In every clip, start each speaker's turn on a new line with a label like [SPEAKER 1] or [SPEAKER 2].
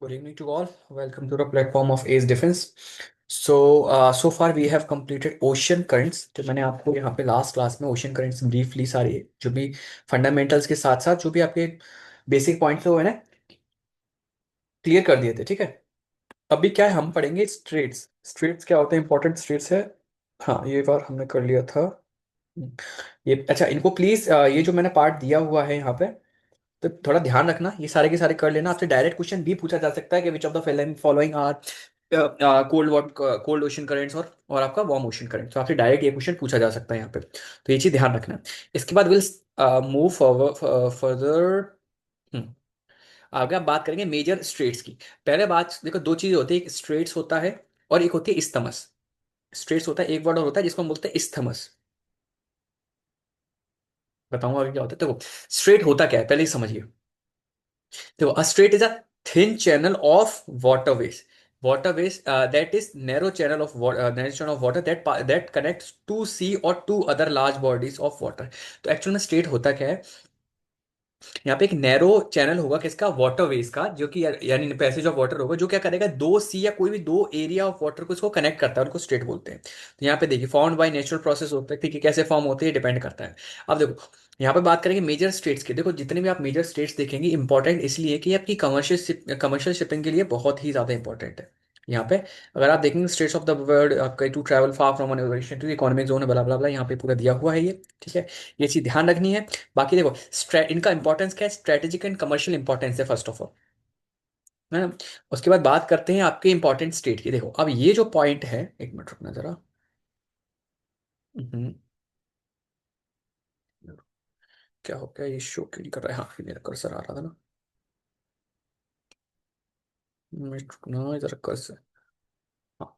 [SPEAKER 1] Good evening to all. Welcome to the platform of Ace Defense. So far we have completed ocean currents. तो मैंने आपको यहाँ पे last class में ocean currents briefly सारे जो भी फंडामेंटल्स के साथ साथ जो भी आपके बेसिक पॉइंट्स थे वो मैंने क्लियर कर दिए थे, ठीक है। अभी क्या है, हम पढ़ेंगे स्ट्रेट्स। स्ट्रेट्स क्या होते हैं, इंपॉर्टेंट स्ट्रेट्स है। हाँ, ये बार हमने कर लिया था। ये अच्छा, इनको प्लीज ये जो मैंने पार्ट दिया हुआ है यहाँ पे, तो थोड़ा ध्यान रखना, ये सारे के सारे कर लेना। आपसे डायरेक्ट क्वेश्चन भी पूछा जा सकता है कि which of the following are cold cold ocean currents और आपका वार्म ओशन करेंट। तो आपसे डायरेक्ट ये क्वेश्चन पूछा जा सकता है यहाँ पे, तो ये चीज ध्यान रखना है। इसके बाद विल मूव फॉरवर्ड फर्दर। आगे आप बात करेंगे मेजर स्ट्रेट्स की। पहले बात देखो, दो चीजें होती है, एक स्ट्रेट्स होता है और एक होती है इस्थमस। स्ट्रेट्स होता है एक वर्ड और होता है जिसको हम बोलते हैं इस्थमस। बताऊंगा आगे क्या होता है। देखो, स्ट्रेट होता क्या है पहले ही समझिए। देखो, a strait is a thin channel of waterways. Waterways that is narrow channel of water that connects two sea or two other large bodies of water. तो एक्चुअल में स्ट्रेट होता क्या है, यहाँ पे एक नैरो चैनल होगा किसका, वाटरवेज का, जो कि यानी पैसेज ऑफ वाटर होगा, जो क्या करेगा, दो सी या कोई भी दो एरिया ऑफ वाटर को इसको कनेक्ट करता है, उनको स्ट्रेट बोलते हैं। तो यहाँ पे देखिए, फॉर्म्ड बाय नेचुरल प्रोसेस होता है, ठीक है, कैसे फॉर्म होते हैं डिपेंड करता है। अब देखो, यहाँ पे बात करेंगे मेजर स्टेट्स की। देखो, जितने भी आप मेजर स्टेट्स देखेंगे, इंपॉर्टेंट इसलिए कि आपकी कमर्शियल शिपिंग के लिए बहुत ही ज्यादा इंपॉर्टेंट है। यहाँ पे अगर आप देखेंगे, स्टेट्स ऑफ द वर्ल्ड आपका to travel far from an origin to economic zone है, बला बला बला, यहाँ पे पूरा दिया हुआ है ये, ठीक है। ये चीज ध्यान रखनी है। बाकी देखो, इनका इंपॉर्टेंस क्या है, स्ट्रेटेजिक एंड कमर्शियल इंपॉर्टेंस है फर्स्ट ऑफ ऑल, है ना। उसके बाद बात करते हैं आपके इंपॉर्टेंट स्टेट की। देखो, अब ये जो पॉइंट है, एक मिनट रुकना जरा। हम्म, क्या हो गया, ये शो क्यों नहीं कर रहा है। हाँ, ये मेरा कर्सर आ रहा था ना। मिनट रुकना जरा, कर्सर। हाँ,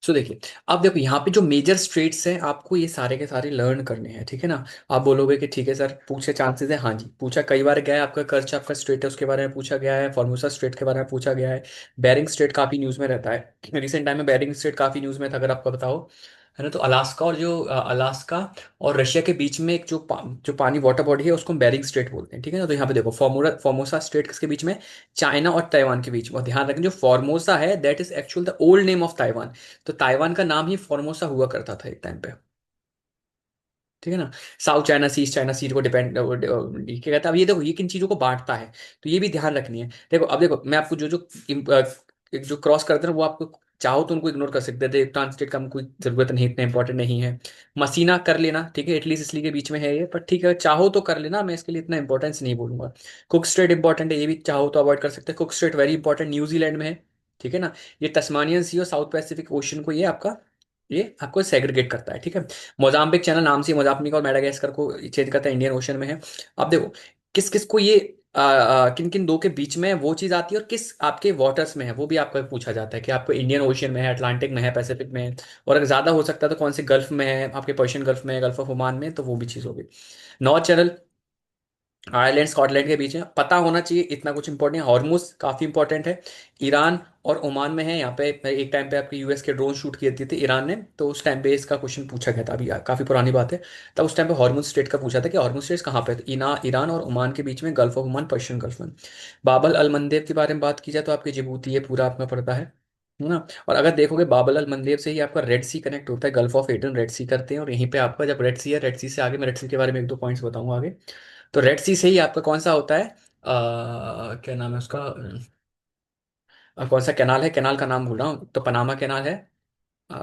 [SPEAKER 1] सो देखिए, अब देखो यहाँ पे जो मेजर स्ट्रेट्स हैं, आपको ये सारे के सारे लर्न करने हैं, ठीक है ना। आप बोलोगे कि ठीक है सर, पूछे चांसेस है, हाँ जी पूछा कई बार गया है। आपका कर्च आपका स्ट्रेट है उसके बारे में पूछा गया है, फॉर्मोसा स्ट्रेट के बारे में पूछा गया है। बेरिंग स्ट्रेट काफी न्यूज में रहता है, रिसेंट टाइम में बेरिंग स्ट्रेट काफी न्यूज में था, अगर आपको बताओ, है ना। तो अलास्का और जो अलास्का और रशिया के बीच में एक जो पानी वाटर बॉडी है, उसको हम बेरिंग स्ट्रेट बोलते हैं, ठीक है ना। तो यहाँ पे देखो, फॉर्मोसा स्ट्रेट किसके बीच में, चाइना और ताइवान के बीच में। और ध्यान रखें, जो फॉर्मोसा है that is actual the old name of Taiwan. तो ताइवान का नाम ही फॉर्मोसा हुआ करता था एक टाइम पे, ठीक है ना। साउथ चाइना सी, ईस्ट चाइना सी को डिपेंड क्या कहता है। अब ये देखो, ये किन चीजों को बांटता है, तो ये भी ध्यान रखनी है। देखो, अब देखो, मैं आपको जो जो जो क्रॉस करते हैं ना, वो आपको चाहो तो उनको इग्नोर कर सकते थे, ट्रांसलेट का कोई जरूरत नहीं, इतना इंपॉर्टेंट नहीं है। मसीना कर लेना, ठीक है, इटली सिसली के बीच में है ये, पर ठीक है, चाहो तो कर लेना, मैं इसके लिए इतना इंपॉर्टेंस नहीं बोलूंगा। कुक स्ट्रेट इंपॉर्टेंट है, ये भी चाहो तो अवॉइड कर सकते हैं। Cook straight very important, New Zealand में है, ठीक है ना। ये तस्मानियन सी और साउथ पैसिफिक ओशन को ये आपको सेग्रीगेट करता है, ठीक है। मोजाम्बिक चैनल नाम से मोजाम्बिक और मेडागास्कर को चेंज करता है, इंडियन ओशन में है। अब देखो, किस किस को ये किन किन दो के बीच में वो चीज आती है, और किस आपके वाटर्स में है, वो भी आपको पूछा जाता है कि आपको इंडियन ओशन में है, अटलांटिक में है, पैसिफिक में है। और अगर ज्यादा हो सकता है तो कौन से गल्फ में है, आपके पर्शियन गल्फ में है, गल्फ ऑफ ओमान में, तो वो भी चीज होगी। नॉर्थ चैनल आयरलैंड स्कॉटलैंड के बीच में पता होना चाहिए, इतना कुछ इंपॉर्टेंट है। हॉर्मुज काफी इंपॉर्टेंट है, ईरान और ओमान में है। यहाँ पे एक टाइम पे आपके यूएस के ड्रोन शूट किए थे ईरान ने, तो उस टाइम पे इसका क्वेश्चन पूछा गया था, अभी काफी पुरानी बात है। तब उस टाइम पे हॉर्मुज स्टेट का पूछा था कि हॉर्मुज स्टेट कहाँ पे है, तो ईरान और ओमान के बीच में, gulf of Oman, Persian gulf में। बाबल अल मंदेब के बारे में बात की जाए तो आपके जिबूती ये पूरा आपका पड़ता है ना। और अगर देखोगे, बाबल अल मंदेब से ही आपका रेड सी कनेक्ट होता है, गल्फ ऑफ एडन रेड सी करते हैं, और यहीं पे आपका जब रेड सी है, रेड सी से आगे मैं रेड सी के बारे में एक दो पॉइंट्स बताऊंगा आगे। तो रेड सी से ही आपका कौन सा होता है, क्या नाम है उसका, कौन सा कैनाल है, कैनाल का नाम भूल रहा हूँ, तो पनामा कैनाल है। अ,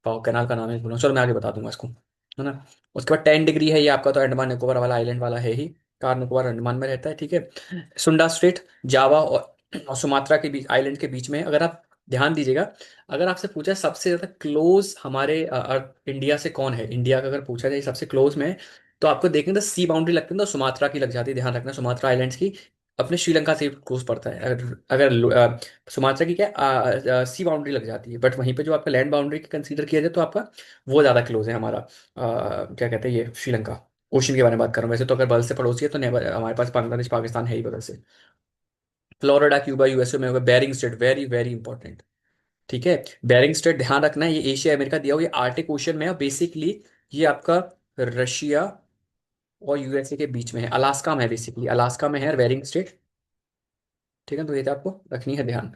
[SPEAKER 1] पाओ कैनाल का नाम है, भूल रहा हूँ, चलो मैं आगे बता दूंगा इसको, है ना। उसके बाद 10 डिग्री है ये आपका, तो अंडमान निकोबार वाला आइलैंड वाला है ही, कार निकोबार अंडमान में रहता है, ठीक है। सुंडा स्ट्रेट जावा और सुमात्रा के बीच, आइलैंड के बीच में है। अगर आप ध्यान दीजिएगा, अगर आपसे पूछा सबसे ज्यादा क्लोज हमारे इंडिया से कौन है, इंडिया का अगर पूछा जाए सबसे क्लोज में, तो आपको देखेंगे तो सी बाउंड्री लगती है, तो सुमात्रा की लग जाती है। ध्यान रखना, सुमात्रा आइलैंड्स की अपने श्रीलंका से क्लोज पड़ता है। अगर अगर सुमात्रा की क्या सी बाउंड्री लग जाती है, बट वहीं पे जो आपका लैंड बाउंड्री कंसीडर किया जाए तो आपका वो ज़्यादा क्लोज है हमारा, क्या कहते हैं ये, श्रीलंका। ओशन के बारे में बात कर रहा हूँ, वैसे तो अगर बगल से पड़ोसी है तो नेबर हमारे पास बांग्लादेश पाकिस्तान है ही बगल से। फ्लोरिडा क्यूबा यूएसए में होगा। Bering strait very very important, ठीक है। बेरिंग स्ट्रेट ध्यान रखना है, ये एशिया अमेरिका दिया हुआ, ये आर्टिक ओशन में है बेसिकली। ये आपका रशिया और यूएसए के बीच में है, अलास्का में है, बेसिकली अलास्का में है बेरिंग स्ट्रेट। ठीक है, तो ये तो आपको रखनी है ध्यान।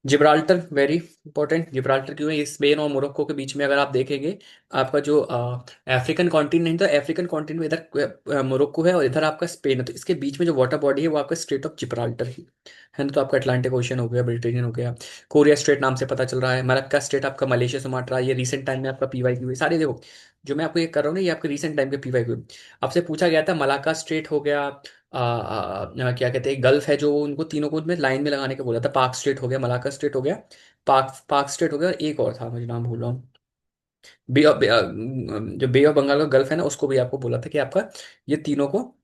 [SPEAKER 1] Gibraltar very important. जिब्राल्टर क्यों है? ये स्पेन और मोरक्को के बीच में अगर आप देखेंगे, आपका जो अफ्रीकन कॉन्टिनेंट, तो अफ्रीकन कॉन्टिनेंट में इधर मोरक्को है और इधर आपका स्पेन है, तो इसके बीच में जो वाटर बॉडी है वो आपका स्ट्रेट ऑफ जिब्राल्टर ही है ना। तो आपका अटलांटिक ओशन हो गया, मेडिटेरियन हो गया, कोरिया स्ट्रेट नाम से पता चल रहा है, मलक्का स्ट्रेट आपका मलेशिया सुमात्रा, ये रिसेंट टाइम में आपका पीवाई क्यू है सारे। देखो जो मैं आपको ये कर रहा हूँ ना, ये आपके रिसेंट टाइम के पीवाई क्यू। आपसे पूछा गया था मलाका स्ट्रेट हो गया, क्या कहते हैं गल्फ है जो, उनको तीनों को मैं लाइन में लगाने को बोला था। पाक स्ट्रेट हो गया, मलाका स्ट्रेट हो गया, पाक पाक स्ट्रेट हो गया, और एक और था मुझे नाम भूल रहा हूँ। जो बे ऑफ बंगाल का गल्फ है ना, उसको भी आपको बोला था कि आपका ये तीनों को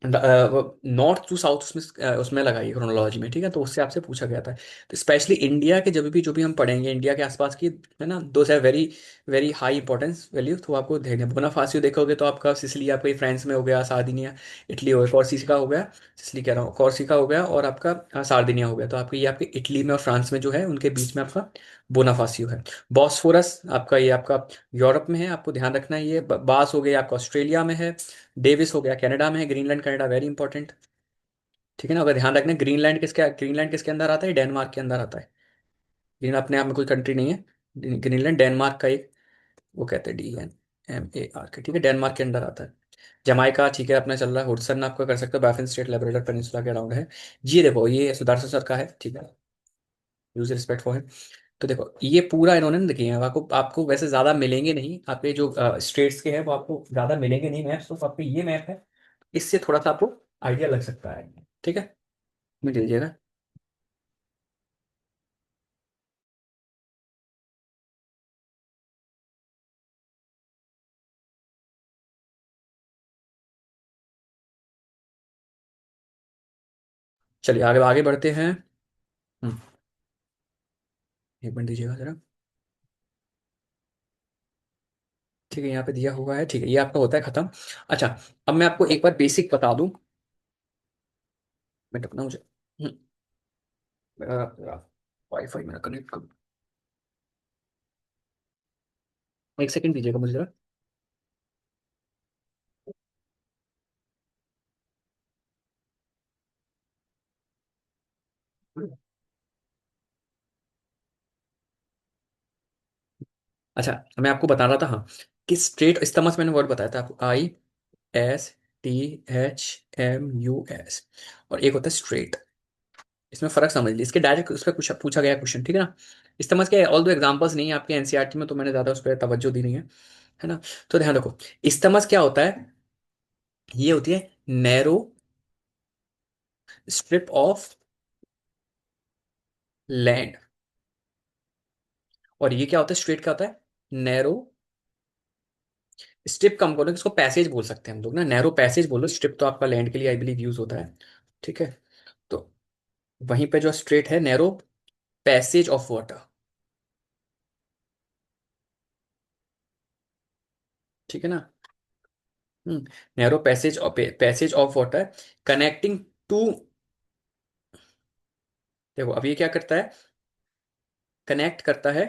[SPEAKER 1] नॉर्थ टू साउथ उसमें उसमें लगाइए क्रोनोलॉजी में, ठीक है। तो उससे आपसे पूछा गया था। तो स्पेशली इंडिया के जब भी जो भी हम पढ़ेंगे इंडिया के आसपास की, है ना, दो है very very high importance value, तो आपको देखना। बोनाफासियो देखोगे तो आपका सिसिली, आपका फ्रांस में हो गया, सार्दिनिया इटली हो गया, कॉर्सिका हो गया, सिसिली कह रहा हूँ, कॉर्सिका हो गया, और आपका सार्दिनिया हो गया। तो आपके ये आपके इटली में और फ्रांस में जो है उनके बीच में आपका बोनाफासियो है। बॉस्फोरस आपका ये आपका यूरोप में है, आपको ध्यान रखना है। ये बास हो गया आपका ऑस्ट्रेलिया में है, डेविस हो गया कनाडा में है, ग्रीनलैंड कनाडा वेरी इंपॉर्टेंट, ठीक है ना। अगर ध्यान रखना, ग्रीनलैंड किसके अंदर आता है? डेनमार्क के अंदर आता है। ग्रीन अपने आप में कोई कंट्री नहीं है। ग्रीनलैंड डेनमार्क का एक, वो कहते हैं DNMAR के, ठीक है, डेनमार्क के अंदर आता है। जमाइका ठीक है अपना चल रहा है। हुडसन आपका कर सकते हो, बाफिन स्टेट लेब्राडोर पेनिनसुला के अराउंड है। ये देखो ये सुदर्शन सर का है, ठीक है, यूज रिस्पेक्ट फॉर हिम। तो देखो ये पूरा इन्होंने ना देखिए, आपको आपको वैसे ज्यादा मिलेंगे नहीं, आपके जो स्टेट्स के हैं वो आपको ज्यादा मिलेंगे नहीं मैप्स, तो आपके ये मैप है, इससे थोड़ा सा आपको आइडिया लग सकता है, ठीक है। मिल लीजिएगा। चलिए आगे आगे बढ़ते हैं। हम्म, एक मिनट दीजिएगा जरा। ठीक है, यहाँ पे दिया हुआ है, ठीक है, ये आपका होता है खत्म। अच्छा, अब मैं आपको एक बार बेसिक बता दूं। मिनट अपना मुझे वाईफाई मेरा कनेक्ट कर, एक सेकंड दीजिएगा मुझे जरा। अच्छा, मैं आपको बता रहा था, हाँ, कि स्ट्रेट इस्तेमाल मैंने वर्ड बताया था आपको, ISTHMUS, और एक होता है स्ट्रेट। इसमें फर्क समझ लीजिए, इसके डायरेक्ट उस पर पूछा पूछा गया क्वेश्चन, ठीक है ना। इस्तेमाल के ऑल दो एग्जांपल्स नहीं है आपके एनसीईआरटी में, तो मैंने ज्यादा उस पर तवज्जो दी नहीं है ना। तो ध्यान रखो, इस्तेमाल क्या होता है? ये होती है नैरो स्ट्रिप ऑफ लैंड। और ये क्या होता है? स्ट्रेट क्या होता है? नैरो स्ट्रिप, कम बोलो, इसको पैसेज बोल सकते हैं हम लोग ना, नैरो पैसेज बोलो। स्ट्रिप तो आपका लैंड के लिए आई बिलीव यूज होता है, ठीक है। तो वहीं पे जो स्ट्रेट है, नैरो पैसेज ऑफ वाटर, ठीक है ना। Narrow passage of water connecting to, देखो अब ये क्या करता है? कनेक्ट करता है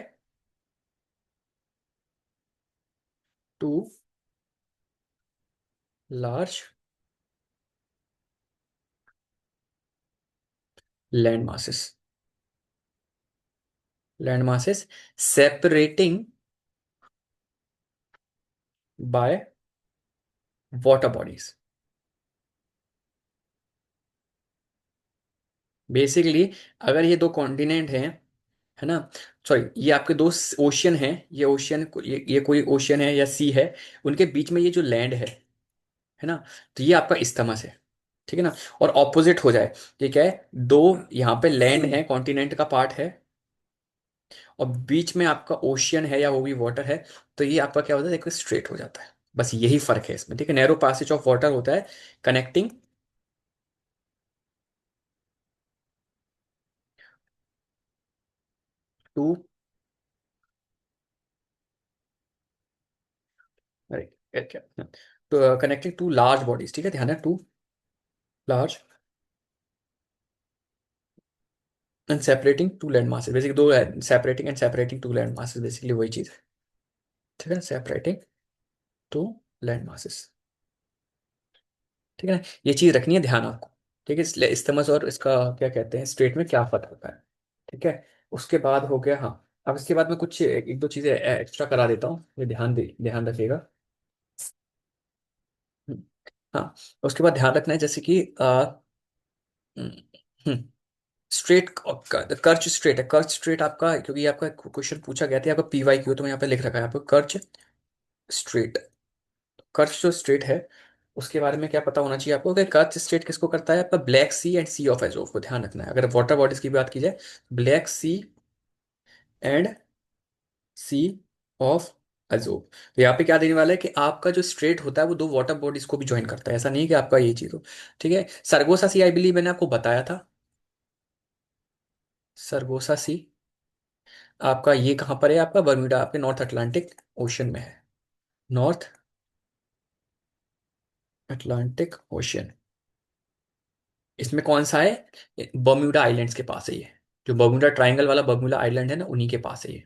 [SPEAKER 1] to large land masses, land masses separating by water bodies. Basically अगर ये दो कॉन्टिनेंट हैं, है ना, सॉरी ये आपके दो ओशियन हैं, ये ओशियन, ये कोई ओशियन है या सी है, उनके बीच में ये जो लैंड है ना, तो ये आपका इस्थमस है, ठीक है ना। और ऑपोजिट हो जाए, ये क्या है? दो यहाँ पे लैंड है, कॉन्टिनेंट का पार्ट है, और बीच में आपका ओशियन है या वो भी वाटर है, तो ये आपका क्या होता है? देखो स्ट्रेट हो जाता है। बस यही फर्क है इसमें, ठीक है। नैरो पैसेज ऑफ वाटर होता है कनेक्टिंग टू, अरे क्या, तो कनेक्टिंग टू लार्ज बॉडीज, ठीक है, ध्यान है, to large and separating two land masses, basically दो separating and separating two land masses, basically वही चीज है, ठीक है, सेपरेटिंग टू लैंड मासेस, ठीक है ना। ये चीज रखनी है ध्यान आपको। ठीक है, इसलिए इस्तेमस और इसका क्या कहते हैं स्ट्रेट में क्या फर्क होता है। ठीक है, उसके बाद हो गया। हाँ, अब इसके बाद में कुछ एक दो चीजें एक्स्ट्रा करा देता हूँ, ये ध्यान रखिएगा। हम्म, हाँ, उसके बाद ध्यान रखना है जैसे कि स्ट्रेट कर्च स्ट्रेट है, कर्च स्ट्रेट आपका, क्योंकि आपका क्वेश्चन पूछा गया था आपका पीवाई क्यू, तो मैं यहाँ पे लिख रखा है आपको कर्च स्ट्रेट। कर्च जो स्ट्रेट है उसके बारे में क्या पता होना चाहिए आपको कि कर्च स्ट्रेट किसको करता है, आपका black sea and sea of Azov को ध्यान रखना है। अगर वाटर बॉडीज की बात की जाए, black sea and sea of Azov. तो यहाँ पे क्या देने वाला है कि आपका जो स्ट्रेट होता है वो दो वाटर बॉडीज को भी ज्वाइन करता है, ऐसा नहीं है कि आपका ये चीज हो। ठीक है, सरगोसा सी आई बिलीव मैंने आपको बताया था। सरगोसा सी आपका ये कहाँ पर है, आपका बर्म्यूडा, आपके नॉर्थ अटलांटिक ओशन में है। नॉर्थ अटलांटिक ओशन, इसमें कौन सा है, बर्म्यूडा आइलैंड्स के पास है ये। जो बर्म्यूडा ट्रायंगल वाला बर्म्यूडा आइलैंड है ना, उन्हीं के पास है ये।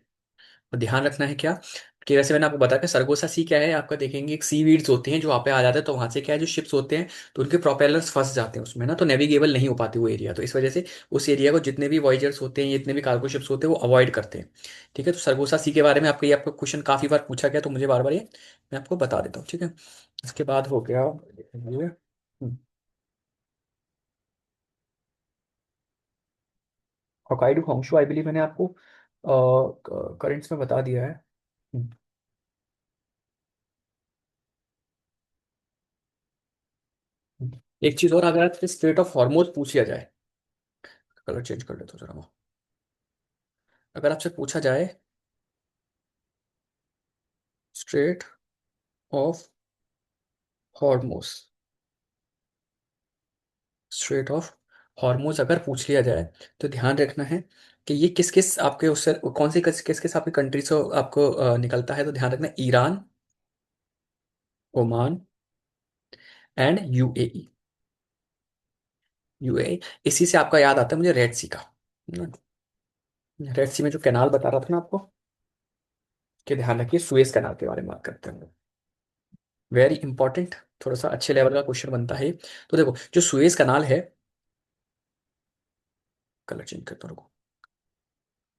[SPEAKER 1] तो ध्यान रखना है क्या, कि वैसे मैंने आपको बताया कि सरगोसा सी क्या है, आपका देखेंगे एक सी वीड्स होती हैं जो वहाँ पे आ जाते हैं, तो वहाँ से क्या है जो शिप्स होते हैं तो उनके प्रोपेलर्स फंस जाते हैं उसमें ना, तो नेविगेबल नहीं हो पाती वो एरिया, तो इस वजह से उस एरिया को जितने भी वॉयजर्स होते हैं, जितने भी कार्गो शिप्स होते हैं वो अवॉइड करते हैं। ठीक है, तो सरगोसा सी के बारे में आपको ये आपका क्वेश्चन काफी बार पूछा गया, तो मुझे बार बार ये मैं आपको बता देता हूँ। ठीक है, इसके बाद हो गया ये, होकाइडो होंशु आई बिलीव मैंने आपको करेंट्स में बता दिया है। हम्म, एक चीज और, अगर आपसे स्टेट ऑफ हॉर्मोज पूछ लिया जाए, कलर चेंज कर लेता हूँ जरा मैं। अगर आपसे पूछा जाए straight of Hormuz, straight of Hormuz अगर पूछ लिया जाए, तो ध्यान रखना है कि ये किस किस आपके उससे कौन सी किस किस आपके कंट्री से आपको निकलता है, तो ध्यान रखना Iran, Oman and UAE. UAE, इसी से आपका याद आता है मुझे रेड सी का। रेड सी में जो कैनाल बता रहा था ना आपको, कि ध्यान रखिए सुएज कैनाल के बारे में बात करते हैं। वेरी इंपॉर्टेंट, थोड़ा सा अच्छे लेवल का क्वेश्चन बनता है। तो देखो जो सुएज कनाल है, कलर चेंज करता हूँ,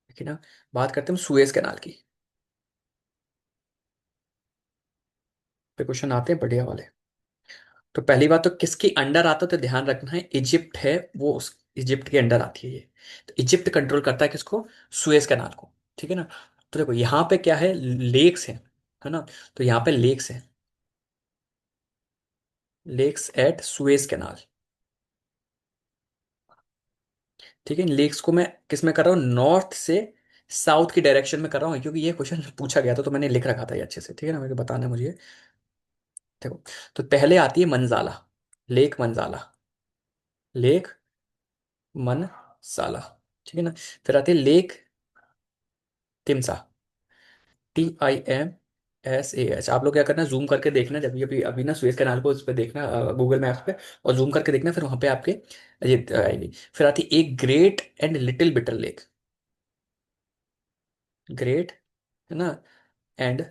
[SPEAKER 1] ठीक है ना, बात करते हैं सुएज कनाल की, पे क्वेश्चन आते हैं बढ़िया वाले। तो पहली बात तो किसके अंडर आता है, तो ध्यान रखना है इजिप्ट है, वो उस इजिप्ट के अंडर आती है ये। तो इजिप्ट कंट्रोल करता है किसको, सुएज कनाल को। ठीक है ना, तो देखो यहाँ पे क्या है, लेक्स है ना, तो यहाँ पे लेक्स है, लेक्स एट सुएज कनाल। ठीक है, इन लेक्स को मैं किस में कर रहा हूँ, नॉर्थ से साउथ की डायरेक्शन में कर रहा हूँ, क्योंकि ये क्वेश्चन पूछा गया था तो मैंने लिख रखा था ये अच्छे से। ठीक है ना, मुझे बताना है मुझे। देखो, तो पहले आती है मंजाला, लेक मंजाला, लेक मनसाला। ठीक है ना, फिर आती है लेक तिमसा, TIMSAH। आप लोग क्या करना, जूम करके देखना, जब भी अभी अभी ना सुएज कैनाल को उस पर देखना गूगल मैप्स पे, और जूम करके देखना, फिर वहां पे आपके ये आएगी। फिर आती है एक great and little bitter lake, great है ना, एंड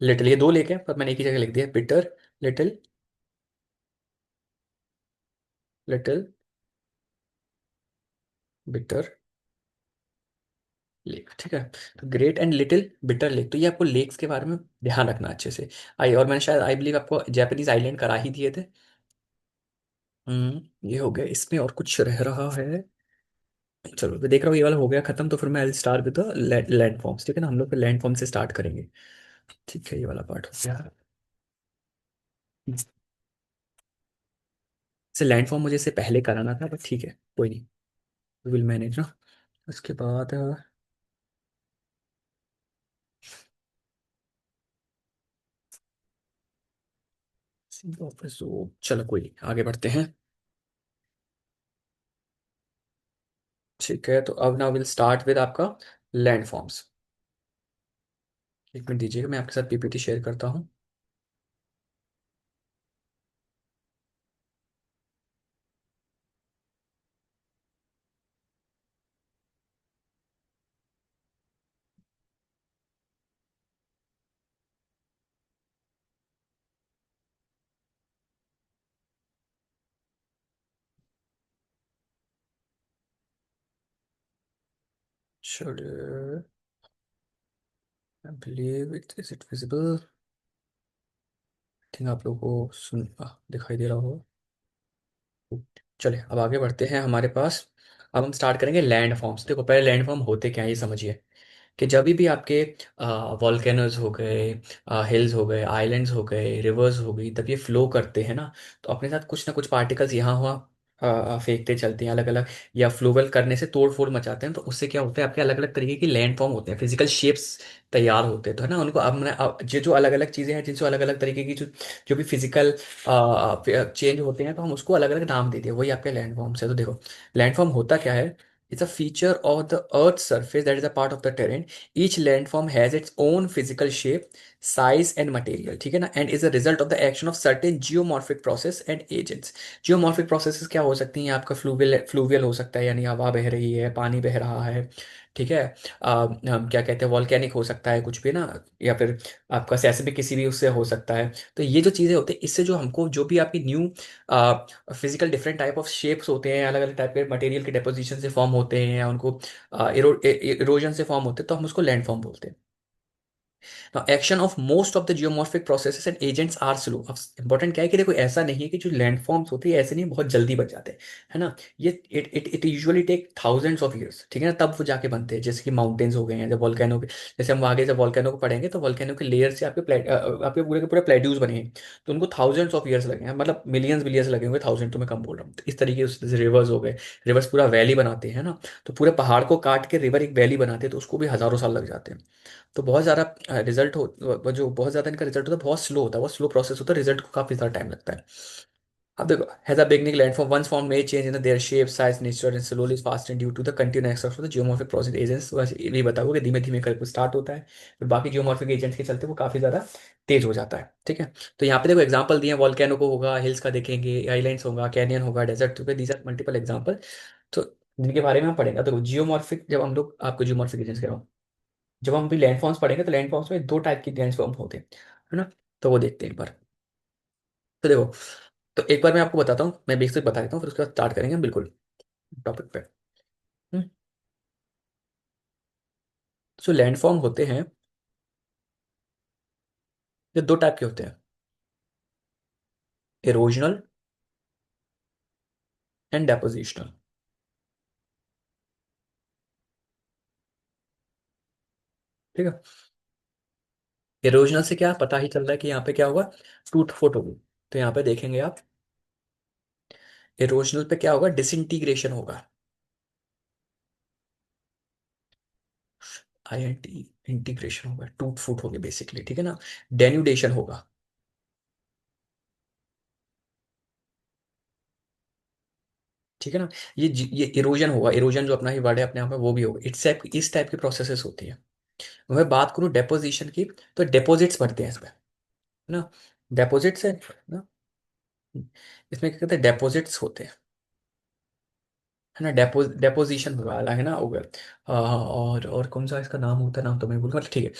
[SPEAKER 1] लिटिल, ये दो लेक है पर मैंने एक ही जगह लिख दिया, bitter little, little bitter lake. ठीक है, तो great and little bitter lake, तो ये आपको लेक्स के बारे में ध्यान रखना अच्छे से। आई, और मैंने शायद आई बिलीव आपको जैपनीज आइलैंड करा ही दिए थे। ये हो गया, इसमें और कुछ रह रहा है। चलो मैं देख रहा हूँ ये वाला हो गया खत्म, तो फिर मैं स्टार्ट विद लैंड फॉर्म्स। ठीक है ना, हम लोग फिर लैंड फॉर्म से स्टार्ट करेंगे। ठीक है, ये वाला पार्ट हो गया। से लैंड फॉर्म मुझे इससे पहले कराना था, बट ठीक है कोई नहीं, विल मैनेज ना। उसके बाद ऑफिस, चलो कोई नहीं, आगे बढ़ते हैं। ठीक है, तो अब ना विल स्टार्ट विद आपका लैंड फॉर्म्स। एक मिनट दीजिएगा, मैं आपके साथ PPT शेयर करता हूँ। should I believe it, is it visible? Think आप लोगों को दिखाई दे रहा हो। चलिए अब आगे बढ़ते हैं हमारे पास। अब हम स्टार्ट करेंगे लैंड फॉर्म्स। देखो पहले लैंड फॉर्म होते क्या हैं ये समझिए। कि जब भी आपके वॉल्केनोज हो गए, हिल्स हो गए, आइलैंड्स हो गए, रिवर्स हो गई, तब ये फ्लो करते हैं ना, तो अपने साथ कुछ ना कुछ पार्टिकल्स यहाँ वहाँ फेंकते चलते हैं अलग अलग, या फ्लोवल करने से तोड़ फोड़ मचाते हैं, तो उससे क्या होता है आपके अलग अलग तरीके की लैंड फॉर्म होते हैं, फिजिकल शेप्स तैयार होते हैं। तो है ना, उनको अब ये जो अलग अलग चीज़ें हैं जिनसे अलग अलग तरीके की जो जो भी फिजिकल चेंज होते हैं, तो हम उसको अलग अलग नाम देते हैं, वही आपके लैंड फॉर्म्स है। तो देखो लैंड फॉर्म होता क्या है। It's a feature of the earth surface that is a part of the terrain. Each landform has its own physical shape, size and material, ठीक है ना, and is a result of the action of certain geomorphic process and agents. geomorphic processes क्या हो सकती हैं, आपका fluvial fluvial हो सकता है, यानी हवा बह रही है, पानी बह रहा है, ठीक है। हम क्या कहते हैं, वॉल्केनिक हो सकता है कुछ भी ना, या फिर आपका सेismic किसी भी उससे हो सकता है। तो ये जो चीज़ें होती हैं, इससे जो हमको जो भी आपकी new physical different type of shapes होते हैं, अलग अलग टाइप के मटेरियल के डिपोजिशन से फॉर्म होते हैं, या उनको इरोजन से फॉर्म होते हैं, तो हम उसको लैंड फॉर्म बोलते हैं। Now, action of most of the geomorphic processes and agents are slow. अब इंपॉर्टेंट क्या है कि देखो ऐसा नहीं है कि जो लैंडफॉर्म्स होती है ऐसे नहीं बहुत जल्दी बन जाते हैं, है ना। ये it usually take thousands of years, ठीक है ना, तब वो जाके बनते हैं। जैसे कि माउंटेन्स हो गए हैं, जब वॉल्केनो के, जैसे हम आगे जब वॉल्केनो को पढ़ेंगे तो वॉल्केनो के लेयर से आपके पूरे के पूरे प्लेट्यूज बने हैं, तो उनको थाउजेंड्स ऑफ ईयर्स लगे हैं, मतलब मिलियंस बिलियंस लगे होंगे, थाउजेंड तो मैं कम बोल रहा हूँ। तो इस तरीके से रिवर्स हो गए, रिवर्स पूरा वैली बनाते हैं ना, तो पूरे पहाड़ को काट के रिवर एक वैली बनाते हैं, तो उसको भी हजारों साल लग जाते हैं। तो बहुत ज़्यादा रिजल्ट हो, जो बहुत ज़्यादा इनका रिजल्ट होता है बहुत स्लो होता है, बहुत स्लो प्रोसेस होता है, रिजल्ट को काफ़ी ज़्यादा टाइम लगता है। अब देखो has a beginning land form once form may change in their shape size nature and slowly fasten due to the continuous action of the geomorphic process agents। तो ऐसे ये बताओ कि धीमे धीमे करके स्टार्ट होता है, फिर बाकी geomorphic एजेंट्स के चलते वो काफ़ी ज़्यादा तेज हो जाता है, ठीक है। तो यहाँ पे देखो एग्जांपल दिए हैं, वॉल्केनो को होगा, हिल्स का देखेंगे, आइलैंड्स होगा, कैनियन होगा, डेजर्ट होगा, दीज आर मल्टीपल एग्जांपल। तो जिनके बारे में हम पढ़ेंगे, देखो जियोमॉर्फिक, जब हम लोग आपको जियोमॉर्फिक एजेंट्स कह रहा हूँ, जब हम भी लैंडफॉर्म्स पढ़ेंगे तो लैंडफॉर्म्स में दो टाइप की लैंडफॉर्म होते हैं, है ना। तो वो देखते हैं एक बार। तो देखो, तो एक बार मैं आपको बताता हूँ, मैं बेसिक बता देता हूँ, फिर उसके बाद स्टार्ट करेंगे हम बिल्कुल टॉपिक पे। हम्म, जो लैंडफॉर्म होते हैं, ये दो टाइप के होते हैं, इरोजनल एंड डेपोजिशनल, ठीक है। इरोजनल से क्या पता ही चल रहा है कि यहाँ पे क्या होगा, टूट फुट होगी। तो यहाँ पे देखेंगे आप, इरोजनल पे क्या होगा, डिसइंटीग्रेशन होगा, INT, इंटीग्रेशन होगा, टूट फूट होगी बेसिकली, ठीक है ना। डेन्यूडेशन होगा, ठीक है ना। ये इरोजन होगा, इरोजन जो अपना ही वर्ड है अपने आप में, वो भी होगा, इस टाइप की प्रोसेसेस होती है। मैं बात करूं डेपोजिशन की, तो डिपॉजिट्स बनते हैं इसमें, है ना। डिपॉजिट्स है ना, इसमें क्या कहते हैं, डिपॉजिट्स होते हैं, है ना। डेपोजिशन होगा अलग, है ना, होगा। और कौन सा इसका नाम होता है, नाम तो मैं भूल गया, ठीक है।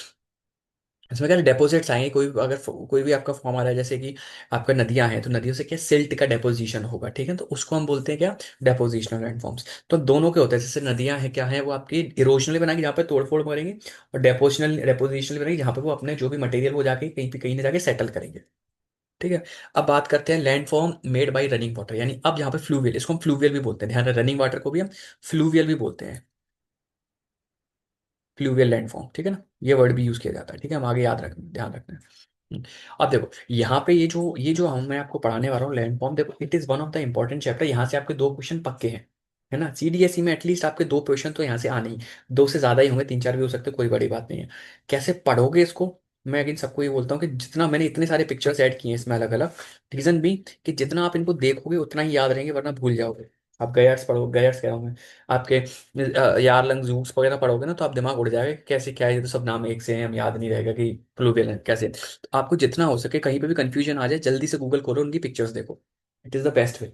[SPEAKER 1] इसमें क्या डिपॉजिट्स आएंगे, कोई भी आपका फॉर्म आ रहा है, जैसे कि आपका नदियां हैं, तो नदियों से क्या सिल्ट का डेपोजिशन होगा, ठीक है, तो उसको हम बोलते हैं क्या, डेपोजिशनल लैंडफॉर्म्स। तो दोनों के होते हैं, जैसे नदियां हैं क्या है, वो आपकी इरोजनली बनाएंगे जहाँ पे तोड़फोड़ करेंगे, और डेपोजिशनल बनाएंगे जहाँ पे वो अपने जो भी मटेरियल वो जाके कहीं पे कहीं ना जाके सेटल करेंगे, ठीक है। अब बात करते हैं landform made by running water, यानी अब यहाँ पे फ्लूवियल, इसको हम फ्लूवियल भी बोलते हैं, ध्यान रहे, रनिंग वाटर को भी हम फ्लूवियल भी बोलते हैं, फ्लूवियल लैंडफॉर्म, ठीक है ना। ये वर्ड भी यूज किया जाता है, ठीक है, हम आगे याद रखना, ध्यान रखना है। हम्म। अब देखो यहाँ पे ये जो हम मैं आपको पढ़ाने वाला हूँ लैंडफॉर्म, देखो it is one of the important chapter, यहाँ से आपके दो क्वेश्चन पक्के हैं, है ना। CDSE में एटलीस्ट आपके दो क्वेश्चन तो यहाँ से आने ही, दो से ज्यादा ही होंगे, तीन चार भी हो सकते हैं, कोई बड़ी बात नहीं है। कैसे पढ़ोगे इसको, मैं अगेन सबको ये बोलता हूँ कि जितना मैंने इतने सारे पिक्चर्स ऐड किए हैं इसमें अलग अलग, रीजन भी कि जितना आप इनको देखोगे उतना ही याद रहेंगे, वरना भूल जाओगे। आप गयर्स पढ़ो, गयर्स कह रहा हूँ मैं, आपके यारलंग जूस वगैरह पढ़ोगे ना, तो आप दिमाग उड़ जाएगा कि कैसे क्या है, ये तो सब नाम एक से हैं, हम याद नहीं रहेगा कि प्लूवियल है कैसे। तो आपको जितना हो सके कहीं पे भी कंफ्यूजन आ जाए, जल्दी से गूगल खोलो, उनकी पिक्चर्स देखो, it is the best way,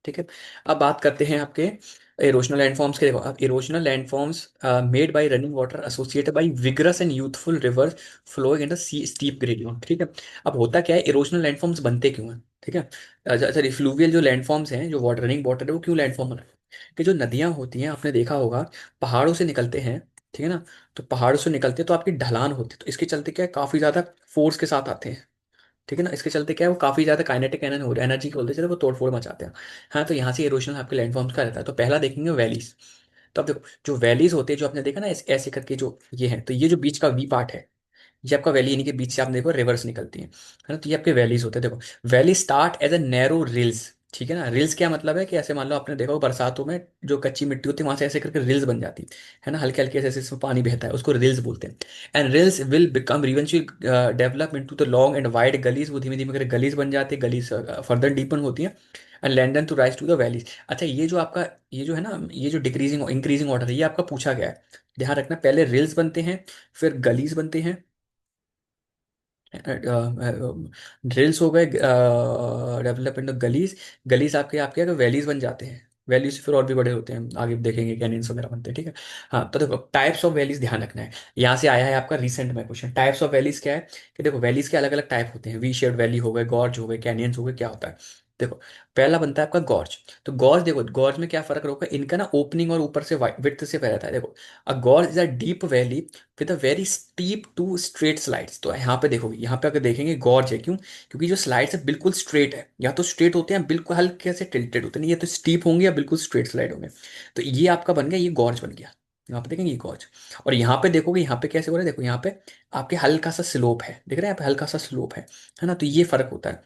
[SPEAKER 1] ठीक है। अब बात करते हैं आपके इरोजनल लैंडफॉर्म्स के। देखो अब erosional landforms made by running water associated by vigorous and youthful river flowing in the sea steep gradient, ठीक है। अब होता क्या है, इरोजनल लैंडफॉर्म्स बनते क्यों हैं, ठीक है। सॉरी, फ्लूवियल जो लैंडफॉर्म्स हैं, जो वाटर रनिंग वाटर है, वो क्यों लैंडफॉर्म बना है, कि जो नदियां होती हैं आपने देखा होगा, पहाड़ों से निकलते हैं, ठीक है ना। तो पहाड़ों से निकलते तो आपकी ढलान होती है, तो इसके चलते क्या है, काफी ज्यादा फोर्स के साथ आते हैं, ठीक है ना। इसके चलते क्या है, वो काफी ज्यादा काइनेटिक एनर्जी को बोलते हैं, वो तोड़ फोड़ मचाते हैं। हाँ, तो यहाँ से इरोशन आपके लैंडफॉर्म्स का रहता है। तो पहला देखेंगे वैलीज। तो अब देखो, जो वैलीज होते हैं, जो आपने देखा ना ऐसे करके जो ये है, तो ये जो बीच का वी पार्ट है, ये आपका वैली, यानी कि बीच से आप देखो रिवर्स निकलती हैं, है ना। तो ये आपके वैलीज होते हैं। देखो, valley start as a narrow rills, ठीक है ना। रिल्स क्या मतलब है कि ऐसे मान लो आपने देखा हो बरसातों में जो कच्ची मिट्टी होती है वहां से ऐसे करके रिल्स बन जाती है ना, हल्के हल्के ऐसे इसमें पानी बहता है, उसको रिल्स बोलते हैं। And rills will become eventually develop into the long and wide gullies, वो धीमे धीमे करके गलीज बन जाती है, गलीज फर्दर डीपन होती है, and lend to rise to the valleys. अच्छा, ये जो आपका, ये जो है ना, ये जो डिक्रीजिंग इंक्रीजिंग वाटर है, ये आपका पूछा गया है। ध्यान रखना, पहले रिल्स बनते हैं, फिर गलीज बनते हैं, ड्रिल्स हो गए, डेवलपमेंट ऑफ गलीज, गलीज आपके आपके वैलीज बन जाते हैं, वैलीज फिर और भी बड़े होते हैं, आगे देखेंगे कैनियंस वगैरह बनते हैं, ठीक है। हाँ, तो देखो टाइप्स ऑफ वैलीज ध्यान रखना है। यहाँ से आया है आपका रिसेंट में क्वेश्चन, टाइप्स ऑफ वैलीज क्या है, कि देखो वैलीज के अलग अलग टाइप होते हैं, वी शेप्ड वैली हो गए, गॉर्ज हो गए, कैनियंस हो गए, क्या होता है। देखो, पहला बनता है आपका गॉर्ज। तो गॉर्ज, देखो गॉर्ज में क्या फर्क होगा, इनका ना ओपनिंग और ऊपर से विड्थ से रहता है। देखो, a gorge is a deep valley with a very steep to straight slides. तो यहाँ पे देखोगे, यहाँ पे अगर देखेंगे गॉर्ज है, क्यों, क्योंकि जो स्लाइड्स है बिल्कुल स्ट्रेट है, या तो स्ट्रेट होते हैं बिल्कुल हल्के से टिल्टेड होते हैं, या तो स्टीप होंगे या बिल्कुल स्ट्रेट स्लाइड होंगे। तो ये आपका बन गया, ये गॉर्ज बन गया। यहाँ पे देखेंगे ये गॉर्ज। और यहाँ पे देखोगे, यहाँ पे कैसे हो रहा है, देखो यहाँ पे आपके हल्का सा स्लोप है, दिख रहा है यहाँ पे हल्का सा स्लोप है ना। तो ये फर्क होता है।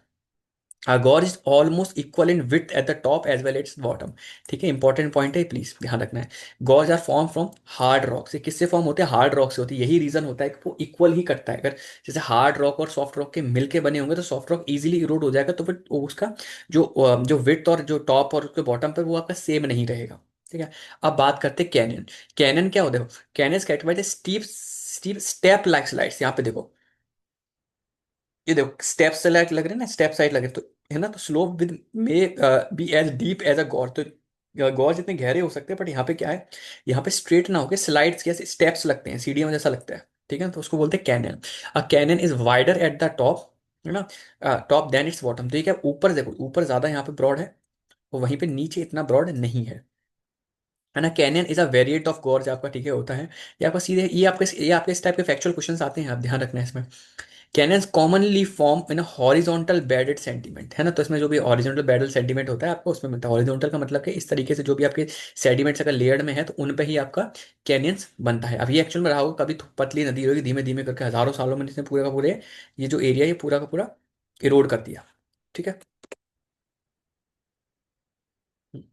[SPEAKER 1] Gorge is almost equal in width at the top as well its bottom, ठीक है। इंपॉर्टेंट पॉइंट है, प्लीज ध्यान रखना है। Gorges are form from hard rock से, किससे फॉर्म होते हैं, हार्ड रॉक से होती है। यही रीजन होता है कि वो इक्वल ही कटता है। अगर जैसे हार्ड रॉक और सॉफ्ट रॉक के मिलके बने होंगे तो सॉफ्ट रॉक इजीली इरोड हो जाएगा, तो फिर उसका जो विथ और जो टॉप और उसके बॉटम पर वो आपका सेम नहीं रहेगा, ठीक है। अब बात करते हैं कैनियन। कैनियन क्या होता है, canyon characterized steep steep step like slides. यहाँ पे देखो, ये देखो स्टेप से लाइट लग रहे हैं ना, स्टेप साइड लग रहे, तो है ना। तो slope with may be as deep as a gorge. तो गॉर जितने गहरे हो सकते हैं, बट यहाँ पे क्या है, यहाँ पे स्ट्रेट ना होके स्लाइड्स कैसे स्टेप्स लगते हैं, सीढ़ियों जैसा लगता है, ठीक है। तो उसको बोलते हैं canyon. A canyon is wider at the top, है ना, टॉप देन इट्स बॉटम। तो ये क्या, ऊपर देखो, ऊपर ज्यादा यहाँ पे ब्रॉड है, और वहीं पे नीचे इतना ब्रॉड नहीं है ना। Canyon is a variant of gorge आपका, ठीक है, होता है। ये आपका सीधे, ये आपके इस टाइप के फैक्चुअल क्वेश्चंस आते हैं, आप ध्यान रखना है इसमें। Cannons commonly form in horizontal bedded sentiment, है ना। तो इसमें जो भी हॉरिजॉन्टल बेडेड सेंटीमेंट होता है आपको उसमें मिलता है। हॉरिजॉन्टल का मतलब कि इस तरीके से जो भी आपके सेडिमेंट्स अगर लेयर्ड में है तो उन पे ही आपका कैनियंस बनता है। अब ये एक्चुअल में रहा होगा, कभी पतली नदी होगी, धीमे धीमे करके हजारों सालों में इसने पूरे का पूरे ये जो एरिया ये पूरा का पूरा इरोड कर दिया, ठीक है। हम्म,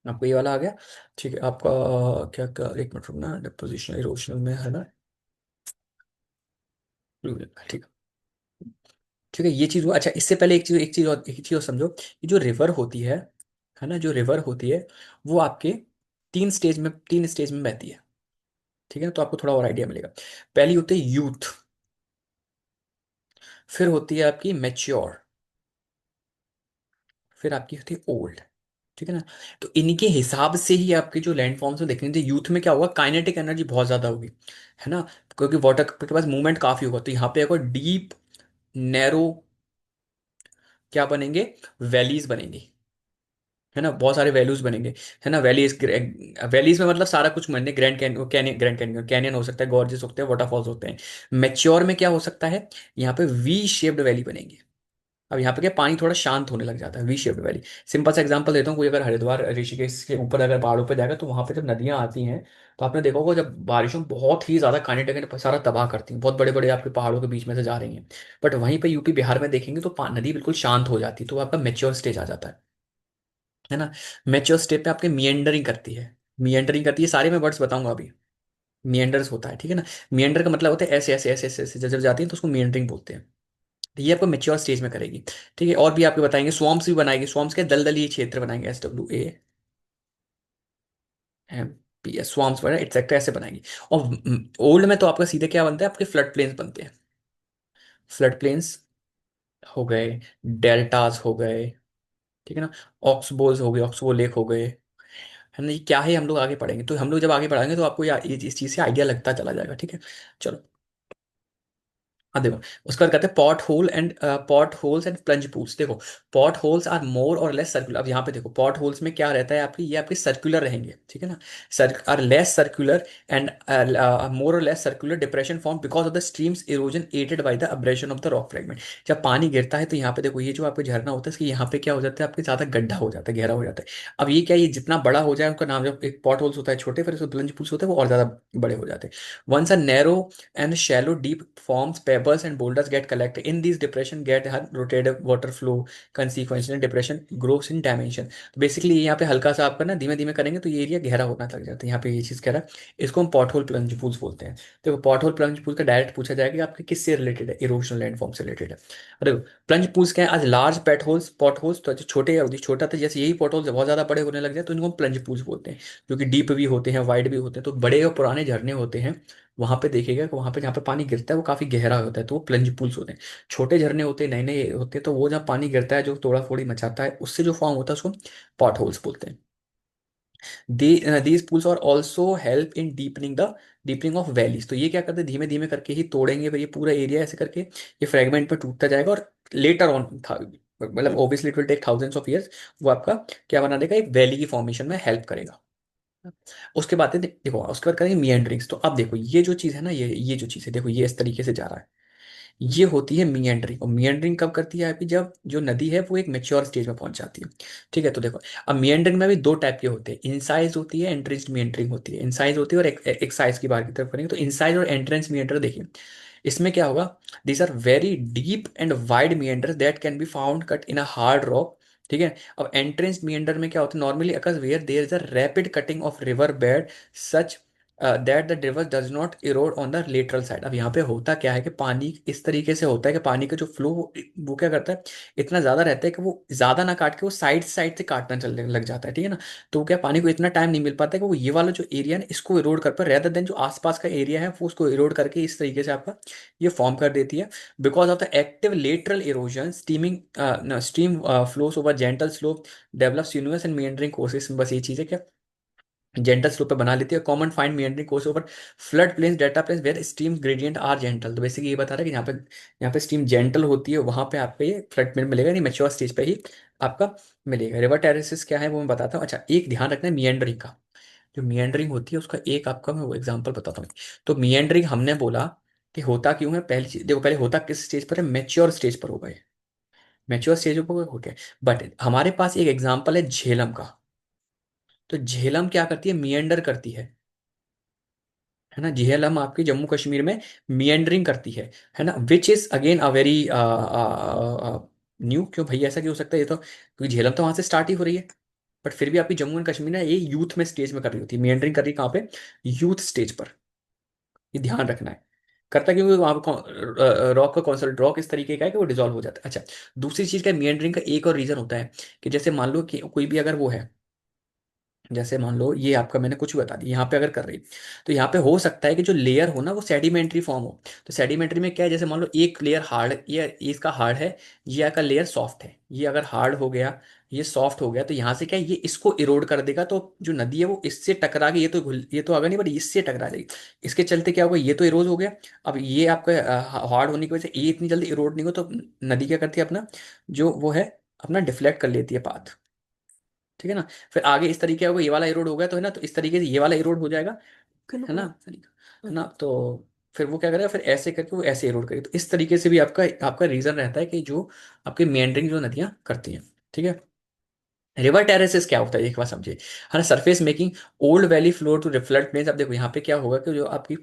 [SPEAKER 1] आपको ये वाला आ गया, ठीक है। आपका क्या क्या, एक मिनट रुकना, डिपोजिशन इरोजनल में है ना, ठीक है, ठीक है। ये चीज हुआ। अच्छा, इससे पहले एक चीज और समझो, ये जो रिवर होती है ना, जो रिवर होती है वो आपके तीन स्टेज में बहती है, ठीक है ना। तो आपको थोड़ा और आइडिया मिलेगा। पहली होती है यूथ, फिर होती है आपकी मैच्योर, फिर आपकी होती है ओल्ड, ठीक है ना। तो इनके हिसाब से ही आपके जो लैंड फॉर्म्स में देखेंगे, तो यूथ में क्या होगा, काइनेटिक एनर्जी बहुत ज्यादा होगी, है ना, क्योंकि वाटर के पास मूवमेंट काफी होगा। तो यहाँ पे एक डीप नैरो क्या बनेंगे, वैलीज बनेंगी, है ना, बहुत सारे वैल्यूज बनेंगे, है ना। वैलीज में मतलब सारा कुछ बनेंगे, ग्रैंड कैनियन हो सकता है, गॉर्जेस होते हैं, वाटरफॉल्स होते हैं। मैच्योर में क्या हो सकता है, यहाँ पे वी शेप्ड वैली बनेगी। अब यहाँ पे क्या, पानी थोड़ा शांत होने लग जाता है, वी शेप्ड वैली। सिंपल सा एग्जांपल देता हूँ, कोई अगर हरिद्वार ऋषिकेश के ऊपर अगर पहाड़ों पे जाएगा, तो वहां पे जब नदियां आती हैं, तो आपने देखा होगा जब बारिशों में बहुत ही ज्यादा काइनेटिक सारा तबाह करती हैं, बहुत बड़े बड़े आपके पहाड़ों के बीच में से जा रही हैं। बट वहीं पे यूपी बिहार में देखेंगे तो नदी बिल्कुल शांत हो जाती है, तो आपका मेच्योर स्टेज आ जाता है ना। मेच्योर स्टेट पे आपके मियंडरिंग करती है, मियंडरिंग करती है, सारे मैं वर्ड्स बताऊंगा अभी। मियंडर्स होता है, ठीक है ना। मियंडर का मतलब होता है ऐसे ऐसे ऐसे ऐसे ऐसे, जब जब जाती है तो उसको मियंडरिंग बोलते हैं। तो ये आपको मेच्योर स्टेज में करेगी, ठीक है। और भी आपको बताएंगे, स्वॉम्प्स भी बनाएगी, स्वॉम्प्स के दलदली क्षेत्र बनाएंगे, SWAMPS, स्वॉम्प्स वगैरह एक्सेक्ट्रा ऐसे बनाएंगी। और ओल्ड में तो आपका सीधे क्या बनता है, आपके फ्लड प्लेन्स बनते हैं, फ्लड प्लेन्स हो गए, डेल्टास हो गए, ठीक है ना, ऑक्सबोल्स हो गए, ऑक्सबो लेक हो गए, है ना। ये क्या है हम लोग आगे पढ़ेंगे, तो हम लोग जब आगे पढ़ाएंगे तो आपको ये इस चीज़ से आइडिया लगता चला जाएगा, ठीक है। चलो, अब देखो, उसका कहते हैं pot holes and plunge pools. देखो, पॉट होल्स आर मोर और लेस सर्कुलर। अब यहाँ पे देखो, पॉट होल्स में क्या रहता है आपकी, ये आपके सर्कुलर रहेंगे, ठीक है ना। Are less circular and more और less circular depression form because of the streams erosion aided by the abrasion of the rock fragment. जब पानी गिरता है तो यहाँ पे देखो, ये जो आपका झरना होता है इसके यहाँ पे क्या हो जाता है, आपके ज्यादा गड्ढा हो जाता है, गहरा हो जाता है। अब ये क्या है, ये जितना बड़ा हो जाए, उनका नाम, जब एक पॉट होल्स होता है छोटे, फिर उसमें प्लंज पूल्स होते हैं वो और ज्यादा बड़े हो जाते हैं। Once a narrow and shallow deep forms pebbles and boulders get collected in these depression get rotated water flow, consequentially depression grows in dimension। तो बेसिकली यहाँ पे हल्का सा आपका ना धीमे धीमे करेंगे तो ये एरिया गहरा होना लग जाता है। यहाँ पे ये चीज कह रहा है, इसको हम पॉट होल प्लंज पूल्स बोलते हैं। देखो, पॉट होल प्लंज पूल का डायरेक्ट पूछा जाएगा कि आपके किससे रिलेटेड है, इरोजनल लैंडफॉर्म से रिलेटेड है। और देखो, प्लंज पूल्स क्या है, आज लार्ज पॉट होल्स तो जो छोटे अवधि छोटा था, जैसे यही पॉट होल्स बहुत ज्यादा बड़े होने लग जाए तो इनको हम प्लंज पूल्स बोलते हैं। जो कि डीप भी होते हैं, वाइड भी होते हैं। तो बड़े और पुराने झरने होते हैं, वहां पे देखिएगा कि वहां पे जहाँ पे पानी गिरता है वो काफी गहरा होता है, तो वो प्लंज पूल्स होते हैं। छोटे झरने होते हैं, नए नए होते हैं, तो वो जहाँ पानी गिरता है जो तोड़ा फोड़ी मचाता है, उससे जो फॉर्म होता है उसको पॉट होल्स बोलते हैं। These pools are also help in deepening of valleys. तो ये क्या करते हैं, धीमे धीमे करके ही तोड़ेंगे, फिर ये पूरा एरिया ऐसे करके ये फ्रेगमेंट में टूटता जाएगा, और लेटर ऑन था, मतलब obviously it will take thousands of years, वो आपका क्या बना देगा, एक वैली की फॉर्मेशन में हेल्प करेगा। उसके बाद देखो, उसके बाद करेंगे मियंडरिंग्स। तो अब देखो, ये जो चीज है ना, ये जो चीज है, देखो ये इस तरीके से जा रहा है, ये होती है मियंडरिंग। और मियंडरिंग कब करती है आपकी, जब जो नदी है वो एक मेच्योर स्टेज में पहुंच जाती है। ठीक है, तो देखो, अब मियंडरिंग में भी दो टाइप के होते हैं, इनसाइज होती है, एंट्रेंस मियंडरिंग होती है। इनसाइज होती है और एक्साइज की बात की तरफ करेंगे तो इनसाइज और एंट्रेंस मियंडर देखिए, इसमें क्या होगा, these are very deep and wide meander that can be found cut in a hard rock. ठीक है। अब एंट्रेंस मियंडर में क्या होता है, normally occurs where there is a rapid cutting of river bed such that the river does not erode on the lateral side. अब यहाँ पे होता क्या है कि पानी इस तरीके से होता है कि पानी का जो फ्लो, वो क्या करता है, इतना ज्यादा रहता है कि वो ज्यादा ना काट के वो साइड से काटना चलने लग जाता है, ठीक है ना। तो क्या, पानी को इतना टाइम नहीं मिल पाता कि वो ये वाला जो एरिया है ना, इसको इरोड कर पाए, रेदर देन जो आसपास का एरिया है वो उसको इरोड करके इस तरीके से आपका ये फॉर्म कर देती है। Because of the active lateral erosion stream flows over gentle slope develops universe and meandering courses. बस ये चीज है क्या, जेंटल स्लोप पे बना लेती है। Common find meandering course over flood plains डेटा plains where stream gradient are gentle. तो बेसिकली ये बता रहा है कि यहाँ पे स्ट्रीम जेंटल होती है, वहां पे आपको ये फ्लड प्लेन मिलेगा, नहीं मेच्योर स्टेज पे ही आपका मिलेगा। रिवर टेरेसिस क्या है वो मैं बताता हूँ। अच्छा, एक ध्यान रखना है मियंडरिंग का, जो मियंडरिंग होती है उसका एक आपका मैं वो एग्जांपल बताता हूँ। तो मियंडरिंग हमने बोला कि होता क्यों है, पहली चीज देखो, पहले होता किस स्टेज पर है, मेच्योर स्टेज पर होगा ये, मेच्योर स्टेज पर हो गया। बट हमारे पास एक एग्जांपल है झेलम का। तो झेलम क्या करती है, मियंडर करती है ना। झेलम आपकी जम्मू कश्मीर में मियंडरिंग करती है ना, which is again a very new. क्यों भाई, ऐसा क्यों हो सकता है, ये तो क्योंकि झेलम तो वहां से स्टार्ट ही हो रही है। बट फिर भी आपकी जम्मू एंड कश्मीर ना ये यूथ में स्टेज में कर रही होती है, मियंडरिंग कर रही है कहाँ पे, यूथ स्टेज पर। ये ध्यान रखना है। करता क्योंकि वहां पर रॉक का कॉन्सोलिड रॉक इस तरीके का है कि वो डिजोल्व हो जाता है। अच्छा, दूसरी चीज का मियंडरिंग का एक और रीजन होता है कि जैसे मान लो कि कोई भी अगर वो है, जैसे मान लो ये आपका मैंने कुछ बता दी यहाँ पे अगर कर रही, तो यहाँ पे हो सकता है कि जो लेयर हो ना वो सेडिमेंट्री फॉर्म हो। तो सेडिमेंट्री में क्या है, जैसे मान लो एक लेयर हार्ड, ये इसका हार्ड है, ये का लेयर सॉफ्ट है, ये अगर हार्ड हो गया, ये सॉफ्ट हो गया, तो यहाँ से क्या है, ये इसको इरोड कर देगा, तो जो नदी है वो इससे टकरा के ये तो आगे नहीं बढ़ी, इससे टकरा जाएगी। इसके चलते क्या होगा, ये तो इरोड हो गया। अब ये आपका हार्ड होने की वजह से ये इतनी जल्दी इरोड नहीं हो, तो नदी क्या करती है अपना जो वो है, अपना डिफ्लेक्ट कर लेती है पाथ। ठीक है ना। फिर आगे इस तरीके होगा, ये वाला इरोड हो गया तो है ना, तो इस तरीके से ये वाला इरोड हो जाएगा, है ना, है ना। तो फिर वो क्या करेगा, फिर ऐसे करके वो ऐसे इरोड करेगा। तो इस तरीके से भी आपका आपका रीजन रहता है कि जो आपकी मेंडरिंग जो नदियां करती हैं। ठीक है। रिवर टेरेसेस क्या होता है एक बार समझिए, है ना, surface making old valley floor to flood plains. अब देखो यहाँ पे क्या होगा कि जो आपकी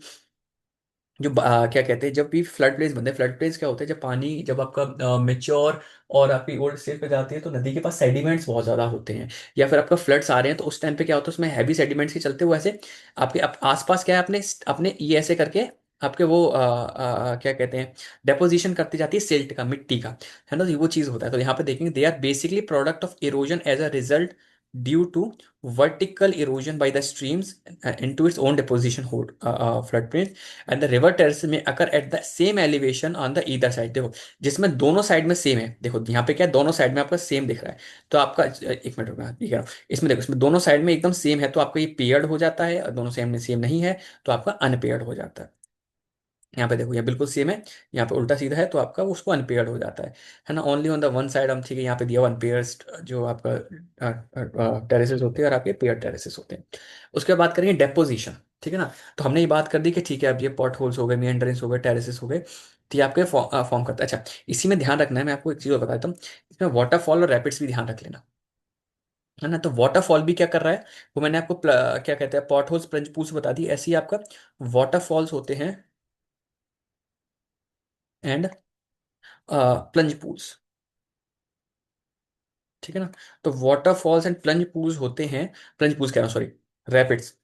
[SPEAKER 1] जो क्या कहते हैं, जब भी फ्लड प्लेन्स बनते हैं, फ्लड प्लेन्स क्या होते हैं, जब पानी जब आपका मेच्योर और आपकी ओल्ड स्टेज पे जाती है तो नदी के पास सेडिमेंट्स बहुत ज्यादा होते हैं, या फिर आपका फ्लड्स आ रहे हैं, तो उस टाइम पे क्या होता है, उसमें हैवी सेडिमेंट्स के चलते वो ऐसे आपके आसपास क्या है, अपने अपने ये ऐसे करके आपके वो क्या कहते हैं, डेपोजिशन करती जाती है सिल्ट का, मिट्टी का, है ना। तो वो चीज होता है। तो यहाँ पे देखेंगे, they are basically product of erosion as a result due to vertical erosion by the streams into its own deposition hold floodplains, and the river terraces may occur at the same elevation on the either side। देखो, जिसमें दोनों side में same है, देखो यहाँ पे क्या है, दोनों साइड में आपका सेम दिख रहा है, तो आपका एक मिनट रुकना, ये कह रहा हूँ, इसमें देखो, इसमें दोनों साइड में एकदम सेम है तो आपका ये पेयर्ड हो जाता है, और दोनों सेम में सेम नहीं है तो आपका अनपेयर्ड हो जाता है। यहाँ पे देखो, ये बिल्कुल सेम है, यहाँ पे उल्टा सीधा है तो आपका उसको अनपेयर्ड हो जाता है ना। Only on the one side हम, ठीक है, यहाँ पे दिया अनपेयर्ड जो आपका टेरेसेस होते हैं और आपके पेयर टेरेसेस होते हैं। उसके बाद बात करेंगे डेपोजिशन, ठीक है ना। तो हमने ये बात कर दी कि ठीक है, अब ये पॉट होल्स हो गए, मेंड्रेन्स हो गए, टेरेसेस हो गए, तो ये आपके फॉर्म करता है। अच्छा, इसी में ध्यान रखना है, मैं आपको एक चीज़ और बता देता हूँ, इसमें वाटरफॉल और रैपिड्स भी ध्यान रख लेना, है ना। तो वाटरफॉल भी क्या कर रहा है, वो मैंने आपको क्या कहते हैं, पॉट होल्स, प्लंज पूल्स बता दी, ऐसे ही आपका वाटरफॉल्स होते हैं एंड प्लंज पूल्स, ठीक है ना। तो वाटरफॉल्स एंड प्लंज पूल्स होते हैं, प्लंज पूल्स कह रहा हूँ, सॉरी, रैपिड्स।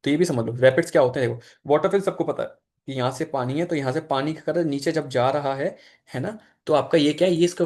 [SPEAKER 1] तो ये भी समझ लो, रैपिड्स क्या होते हैं, देखो वाटरफॉल सबको पता है कि यहाँ से पानी है, तो यहाँ से पानी का करंट नीचे जब जा रहा है ना, तो आपका ये क्या है, ये इसका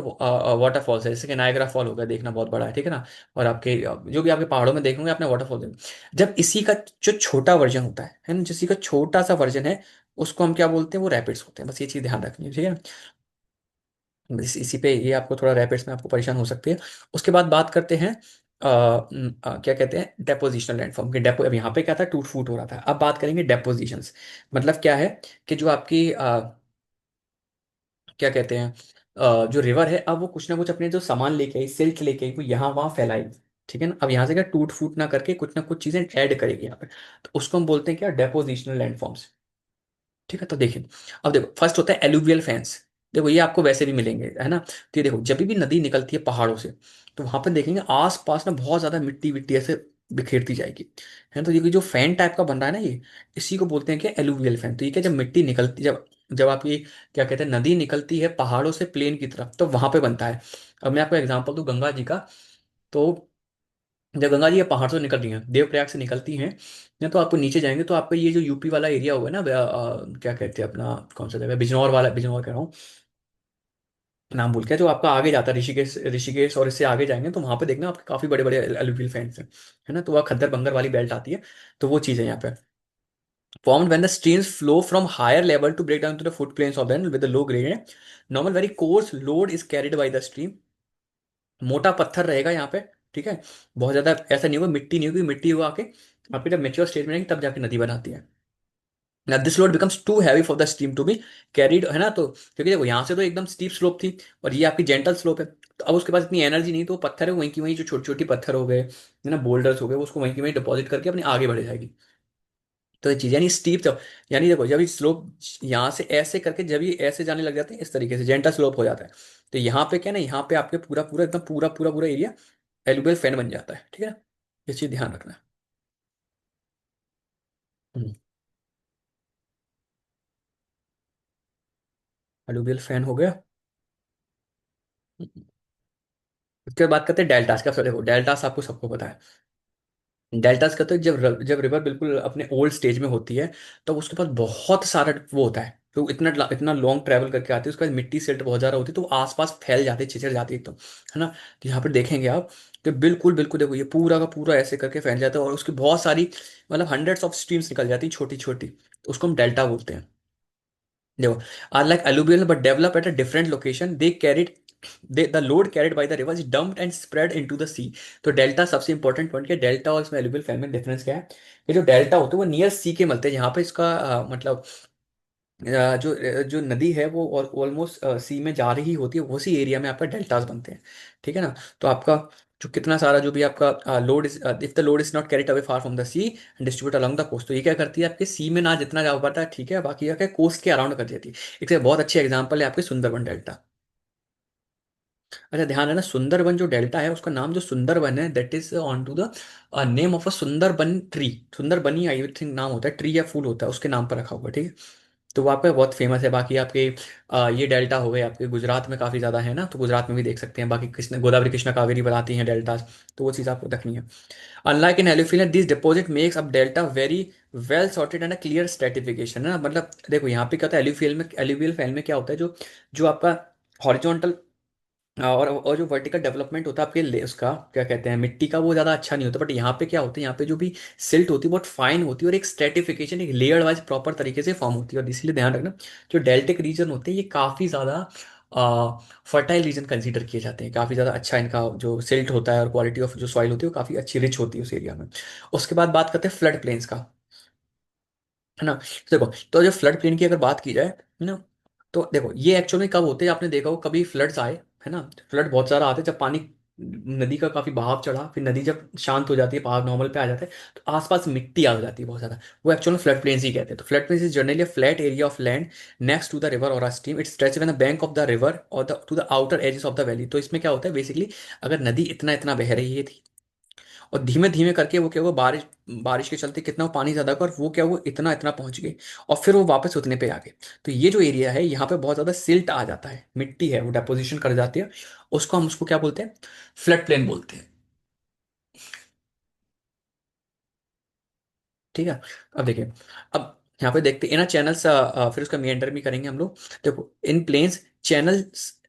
[SPEAKER 1] वाटरफॉल्स है, जैसे कि नायग्रा फॉल हो गया, देखना बहुत बड़ा है, ठीक है ना। और आपके जो भी आपके पहाड़ों में देखोगे आपने वाटरफॉल देखा, जब इसी का जो छोटा वर्जन होता है ना, जिसी का छोटा सा वर्जन है, उसको हम क्या बोलते हैं, वो रैपिड्स होते हैं। बस ये चीज़ ध्यान रखनी है, ठीक है। इसी पे ये आपको थोड़ा रैपिड्स में आपको परेशान हो सकती है। उसके बाद बात करते हैं क्या कहते हैं, डेपोजिशनल लैंडफॉर्म के। डेपो, अब यहाँ पे क्या था, टूट फूट हो रहा था, अब बात करेंगे डेपोजिशंस। मतलब क्या है कि जो आपकी क्या कहते हैं, जो रिवर है, अब वो कुछ ना कुछ अपने जो सामान लेके आई, सिल्ट लेके आई, वो यहाँ वहाँ फैलाई, ठीक है ना। अब यहाँ से क्या टूट फूट ना करके कुछ ना कुछ चीजें ऐड करेगी यहाँ पे, तो उसको हम बोलते हैं क्या, डेपोजिशनल लैंडफॉर्म्स, ठीक है। तो देखिए, अब देखो फर्स्ट होता है एलुवियल फैंस। देखो ये आपको वैसे भी मिलेंगे, है ना। तो ये देखो, जब भी नदी निकलती है पहाड़ों से, तो वहां पर देखेंगे आस पास ना बहुत ज्यादा मिट्टी विट्टी ऐसे बिखेरती जाएगी, है ना। तो ये जो फैन टाइप का बन रहा है ना, ये इसी को बोलते हैं कि एलुवियल फैन। तो ये क्या, जब मिट्टी निकलती, जब जब आपकी क्या कहते हैं, नदी निकलती है पहाड़ों से प्लेन की तरफ, तो वहां पे बनता है। अब मैं आपको एग्जांपल दूं गंगा जी का। तो जब गंगा जी ये पहाड़ से निकल रही हैं, देवप्रयाग से निकलती हैं ना, तो आपको नीचे जाएंगे तो आपको ये जो यूपी वाला एरिया होगा ना, क्या कहते हैं अपना, कौन सा जगह, बिजनौर वाला, बिजनौर कह रहा हूँ, नाम भूल गया, जो आपका आगे जाता है ऋषिकेश, ऋषिकेश और इससे आगे जाएंगे तो वहां पे देखना आपके काफी बड़े बड़े एलुवियल फैंस हैं, है ना। तो वह खद्दर बंगर वाली बेल्ट आती है, तो वो चीज़ है यहाँ पे। Formed when the streams flow from higher level to break down to the foot plains of them with a low gradient. Normal very coarse load is carried by the stream. मोटा पत्थर रहेगा यहाँ पे, ठीक है। बहुत ज्यादा ऐसा नहीं होगा, मिट्टी नहीं होगी, मिट्टी हुआ आके आपके जब मेच्योर स्टेज में रहेगी तब जाके नदी बनाती है। ना this load becomes too heavy for the stream to be carried, है ना। तो क्योंकि देखो यहाँ से तो एकदम स्टीप स्लोप थी, और ये आपकी जेंटल स्लोप है, तो अब उसके पास इतनी एनर्जी नहीं, तो वो पत्थर है वहीं की वहीं, जो छोटी छोटी पत्थर हो गए, है ना, बोल्डर्स हो गए, वो उसको वहीं की वहीं डिपॉजिट करके अपने आगे बढ़ जाएगी। तो ये चीज यानी स्टीप, जब यानी देखो जब ये स्लोप यहाँ से ऐसे करके जब ये ऐसे जाने लग जाते हैं, इस तरीके से जेंटल स्लोप हो जाता है, तो यहाँ पे क्या ना, यहाँ पे आपके पूरा पूरा एकदम पूरा पूरा पूरा एरिया एलुवियल फैन बन जाता है, ठीक है। ये चीज ध्यान रखना है। एलुवियल फैन हो गया। उसके बाद बात करते हैं डेल्टास का। देखो डेल्टास आपको सबको पता है, डेल्टास का तो जब रिवर बिल्कुल अपने ओल्ड स्टेज में होती है, तो उसके पास बहुत सारा वो होता है, तो इतना इतना लॉन्ग ट्रैवल करके आती है, उसके बाद मिट्टी सिल्ट बहुत ज़्यादा होती है, तो वो आसपास फैल जाती है, छिछड़ जाती है एकदम, है ना। तो यहाँ पर देखेंगे आप कि बिल्कुल बिल्कुल देखो, ये पूरा का पूरा ऐसे करके फैल जाता है, और उसकी बहुत सारी, मतलब हंड्रेड्स ऑफ स्ट्रीम्स निकल जाती हैं छोटी छोटी, उसको हम डेल्टा बोलते हैं। देखो, are like alluvial but develop at a different location, the load carried by the river is dumped and spread into the sea। तो डेल्टा सबसे इंपॉर्टेंट पॉइंट क्या, डेल्टा और इसमें एलुवियल फैन में डिफरेंस क्या है, कि जो डेल्टा होते हैं वो नियर सी के मिलते हैं, जहाँ पे इसका मतलब जो नदी है वो ऑलमोस्ट सी में जा रही होती है, उसी एरिया में आपका डेल्टास बनते हैं, ठीक है ना। तो आपका जो कितना सारा जो भी आपका load is, if the load is not carried away far from the sea and distribute along the coast, तो ये क्या करती है, आपके सी में ना जितना जा पाता है, ठीक है, बाकी क्या कोस्ट के अराउंड कर देती है। एक से बहुत अच्छी एग्जांपल है आपके सुंदरबन डेल्टा। अच्छा, ध्यान है ना, सुंदरबन जो डेल्टा है उसका नाम जो सुंदरबन है, that is on to the name of a Sundarban tree. सुंदरबनी आई थिंक नाम होता है, ट्री या फूल होता है, उसके नाम पर रखा हुआ है, ठीक है। तो वो आपका बहुत फेमस है। बाकी आपके ये डेल्टा हो गए आपके गुजरात में काफ़ी ज़्यादा है ना, तो गुजरात में भी देख सकते हैं। बाकी कृष्ण गोदावरी कृष्णा कावेरी बनाती हैं डेल्टास, तो वो चीज़ आपको देखनी है। अनलाइक इन एलिफिन दिस डिपॉजिट मेक्स अब delta very well sorted and a clear stratification, है ना। मतलब देखो यहाँ पे क्या होता है, एलिफियल में, एलुवियल फैन में क्या होता है, जो जो आपका हॉरिजॉन्टल और जो वर्टिकल डेवलपमेंट होता है आपके उसका क्या कहते हैं, मिट्टी का, वो ज़्यादा अच्छा नहीं होता। बट यहाँ पे क्या होता है, यहाँ पे जो भी सिल्ट होती है बहुत फाइन होती है, और एक स्ट्रेटिफिकेशन, एक लेयर वाइज प्रॉपर तरीके से फॉर्म होती है। और इसलिए ध्यान रखना, जो डेल्टिक रीजन होते हैं ये काफ़ी ज़्यादा फर्टाइल रीजन कंसीडर किए जाते हैं, काफ़ी ज़्यादा अच्छा इनका जो सिल्ट होता है, और क्वालिटी ऑफ जो सॉइल होती है वो काफ़ी अच्छी रिच होती है उस एरिया में। उसके बाद बात करते हैं फ्लड प्लेन्स का। है ना। देखो, तो जो फ्लड प्लेन की अगर बात की जाए, है ना, तो देखो ये एक्चुअली कब होते हैं, आपने देखा हो कभी फ्लड्स आए, है ना, फ्लड बहुत सारा आते हैं जब पानी, नदी का काफी बहाव चढ़ा, फिर नदी जब शांत हो जाती है, बहाव नॉर्मल पे आ जाता है, तो आसपास मिट्टी आ जाती है बहुत ज्यादा, वो एक्चुअली फ्लड प्लेन्स ही कहते हैं। तो flood plains is generally a flat area of land next to the river और a stream, it stretch in the bank of the river और the to the outer edges of the valley. तो इसमें क्या होता है basically, अगर नदी इतना इतना बह रही है और धीमे धीमे करके वो क्या हुआ, बारिश बारिश के चलते कितना वो पानी ज्यादा का, और वो क्या वो इतना इतना पहुंच गई, और फिर वो वापस उतने पे आ गए। तो ये जो एरिया है यहाँ पे बहुत ज्यादा सिल्ट आ जाता है, मिट्टी है वो डेपोजिशन कर जाती है, उसको हम उसको क्या बोलते हैं, फ्लड प्लेन बोलते हैं। ठीक है। अब देखिए, अब यहाँ पे देखते हैं ना चैनल्स, फिर उसका मेंडर भी करेंगे हम लोग। देखो in plains channel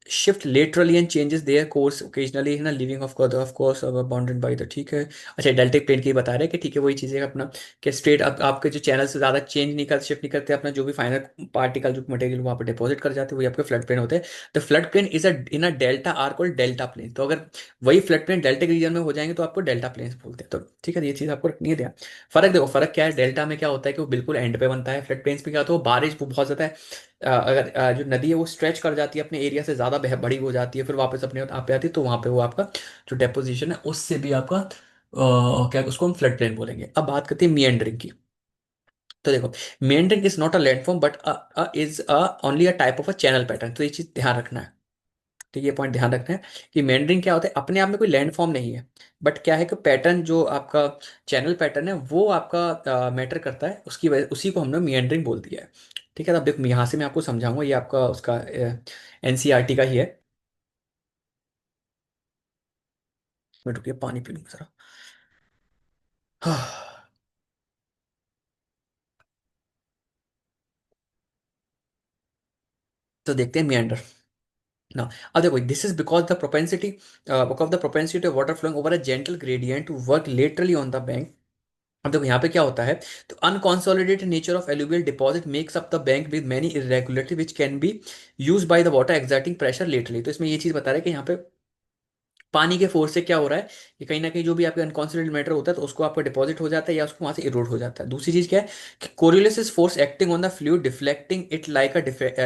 [SPEAKER 1] shift laterally and changes their course occasionally, है ना, living of course bounded by the, ठीक है। अच्छा डेल्टिक प्लेन की बता रहे हैं कि ठीक है वही चीज़ है अपना, कि स्ट्रेट अब आपके जो चैनल से ज़्यादा चेंज नहीं कर शिफ्ट नहीं करते, अपना जो भी फाइनल पार्टिकल जो मटेरियल वहाँ पर डिपॉजिट कर जाते हैं, वही आपके फ्लड प्लेन होते हैं। The flood plain is a in a delta are called delta plain. तो अगर वही फ्लड प्लेन डेल्टिक रीजन में हो जाएंगे तो आपको डेल्टा प्लेन्स बोलते हैं। तो ठीक है, ये चीज़ आपको रखनी है। फर्क देखो, फर्क क्या है, डेल्टा में क्या होता है कि वो बिल्कुल एंड पे बनता है, फ्लड प्लेन्स पे क्या होता है वो बारिश वो बहुत ज्यादा है, अगर जो नदी है वो स्ट्रेच कर जाती है अपने एरिया से ज्यादा, बड़ी हो जाती है, फिर वापस अपने आप पे आती है, तो वहां पे वो आपका जो डेपोजिशन है उससे भी आपका क्या उसको हम फ्लड प्लेन बोलेंगे। अब बात करते हैं मियंडरिंग की। तो देखो, meandering is not a landform but is only a type of a channel pattern. तो ये चीज ध्यान रखना है, तो ये पॉइंट ध्यान रखना है कि मेंडरिंग क्या होता है, अपने आप में कोई लैंड फॉर्म नहीं है, बट क्या है कि पैटर्न जो आपका चैनल पैटर्न है वो आपका मैटर करता है, उसकी वजह उसी को हमने मेंडरिंग बोल दिया है। ठीक है, अब देखो यहाँ से मैं आपको समझाऊंगा, ये आपका उसका एनसीईआरटी का ही है। मैं रुकिए पानी पी लूँ जरा। तो देखते हैं मियंडर ना। अब देखो, this is because the propensity because the propensity of water flowing over a gentle gradient to work laterally on the bank. अब देखो यहाँ पे क्या होता है, तो unconsolidated nature of alluvial deposit makes up the bank with many irregularity which can be use by the water exerting pressure laterally. तो इसमें ये चीज बता रहा है कि यहाँ पे पानी के फोर्स से क्या हो रहा है कि कहीं ना कहीं जो भी आपका अनकॉन्सोलिडेटेड मैटर होता है तो उसको आपका डिपॉजिट हो जाता है या उसको वहां से इरोड हो जाता है। दूसरी चीज क्या है कि Coriolis force acting on the fluid deflecting it like a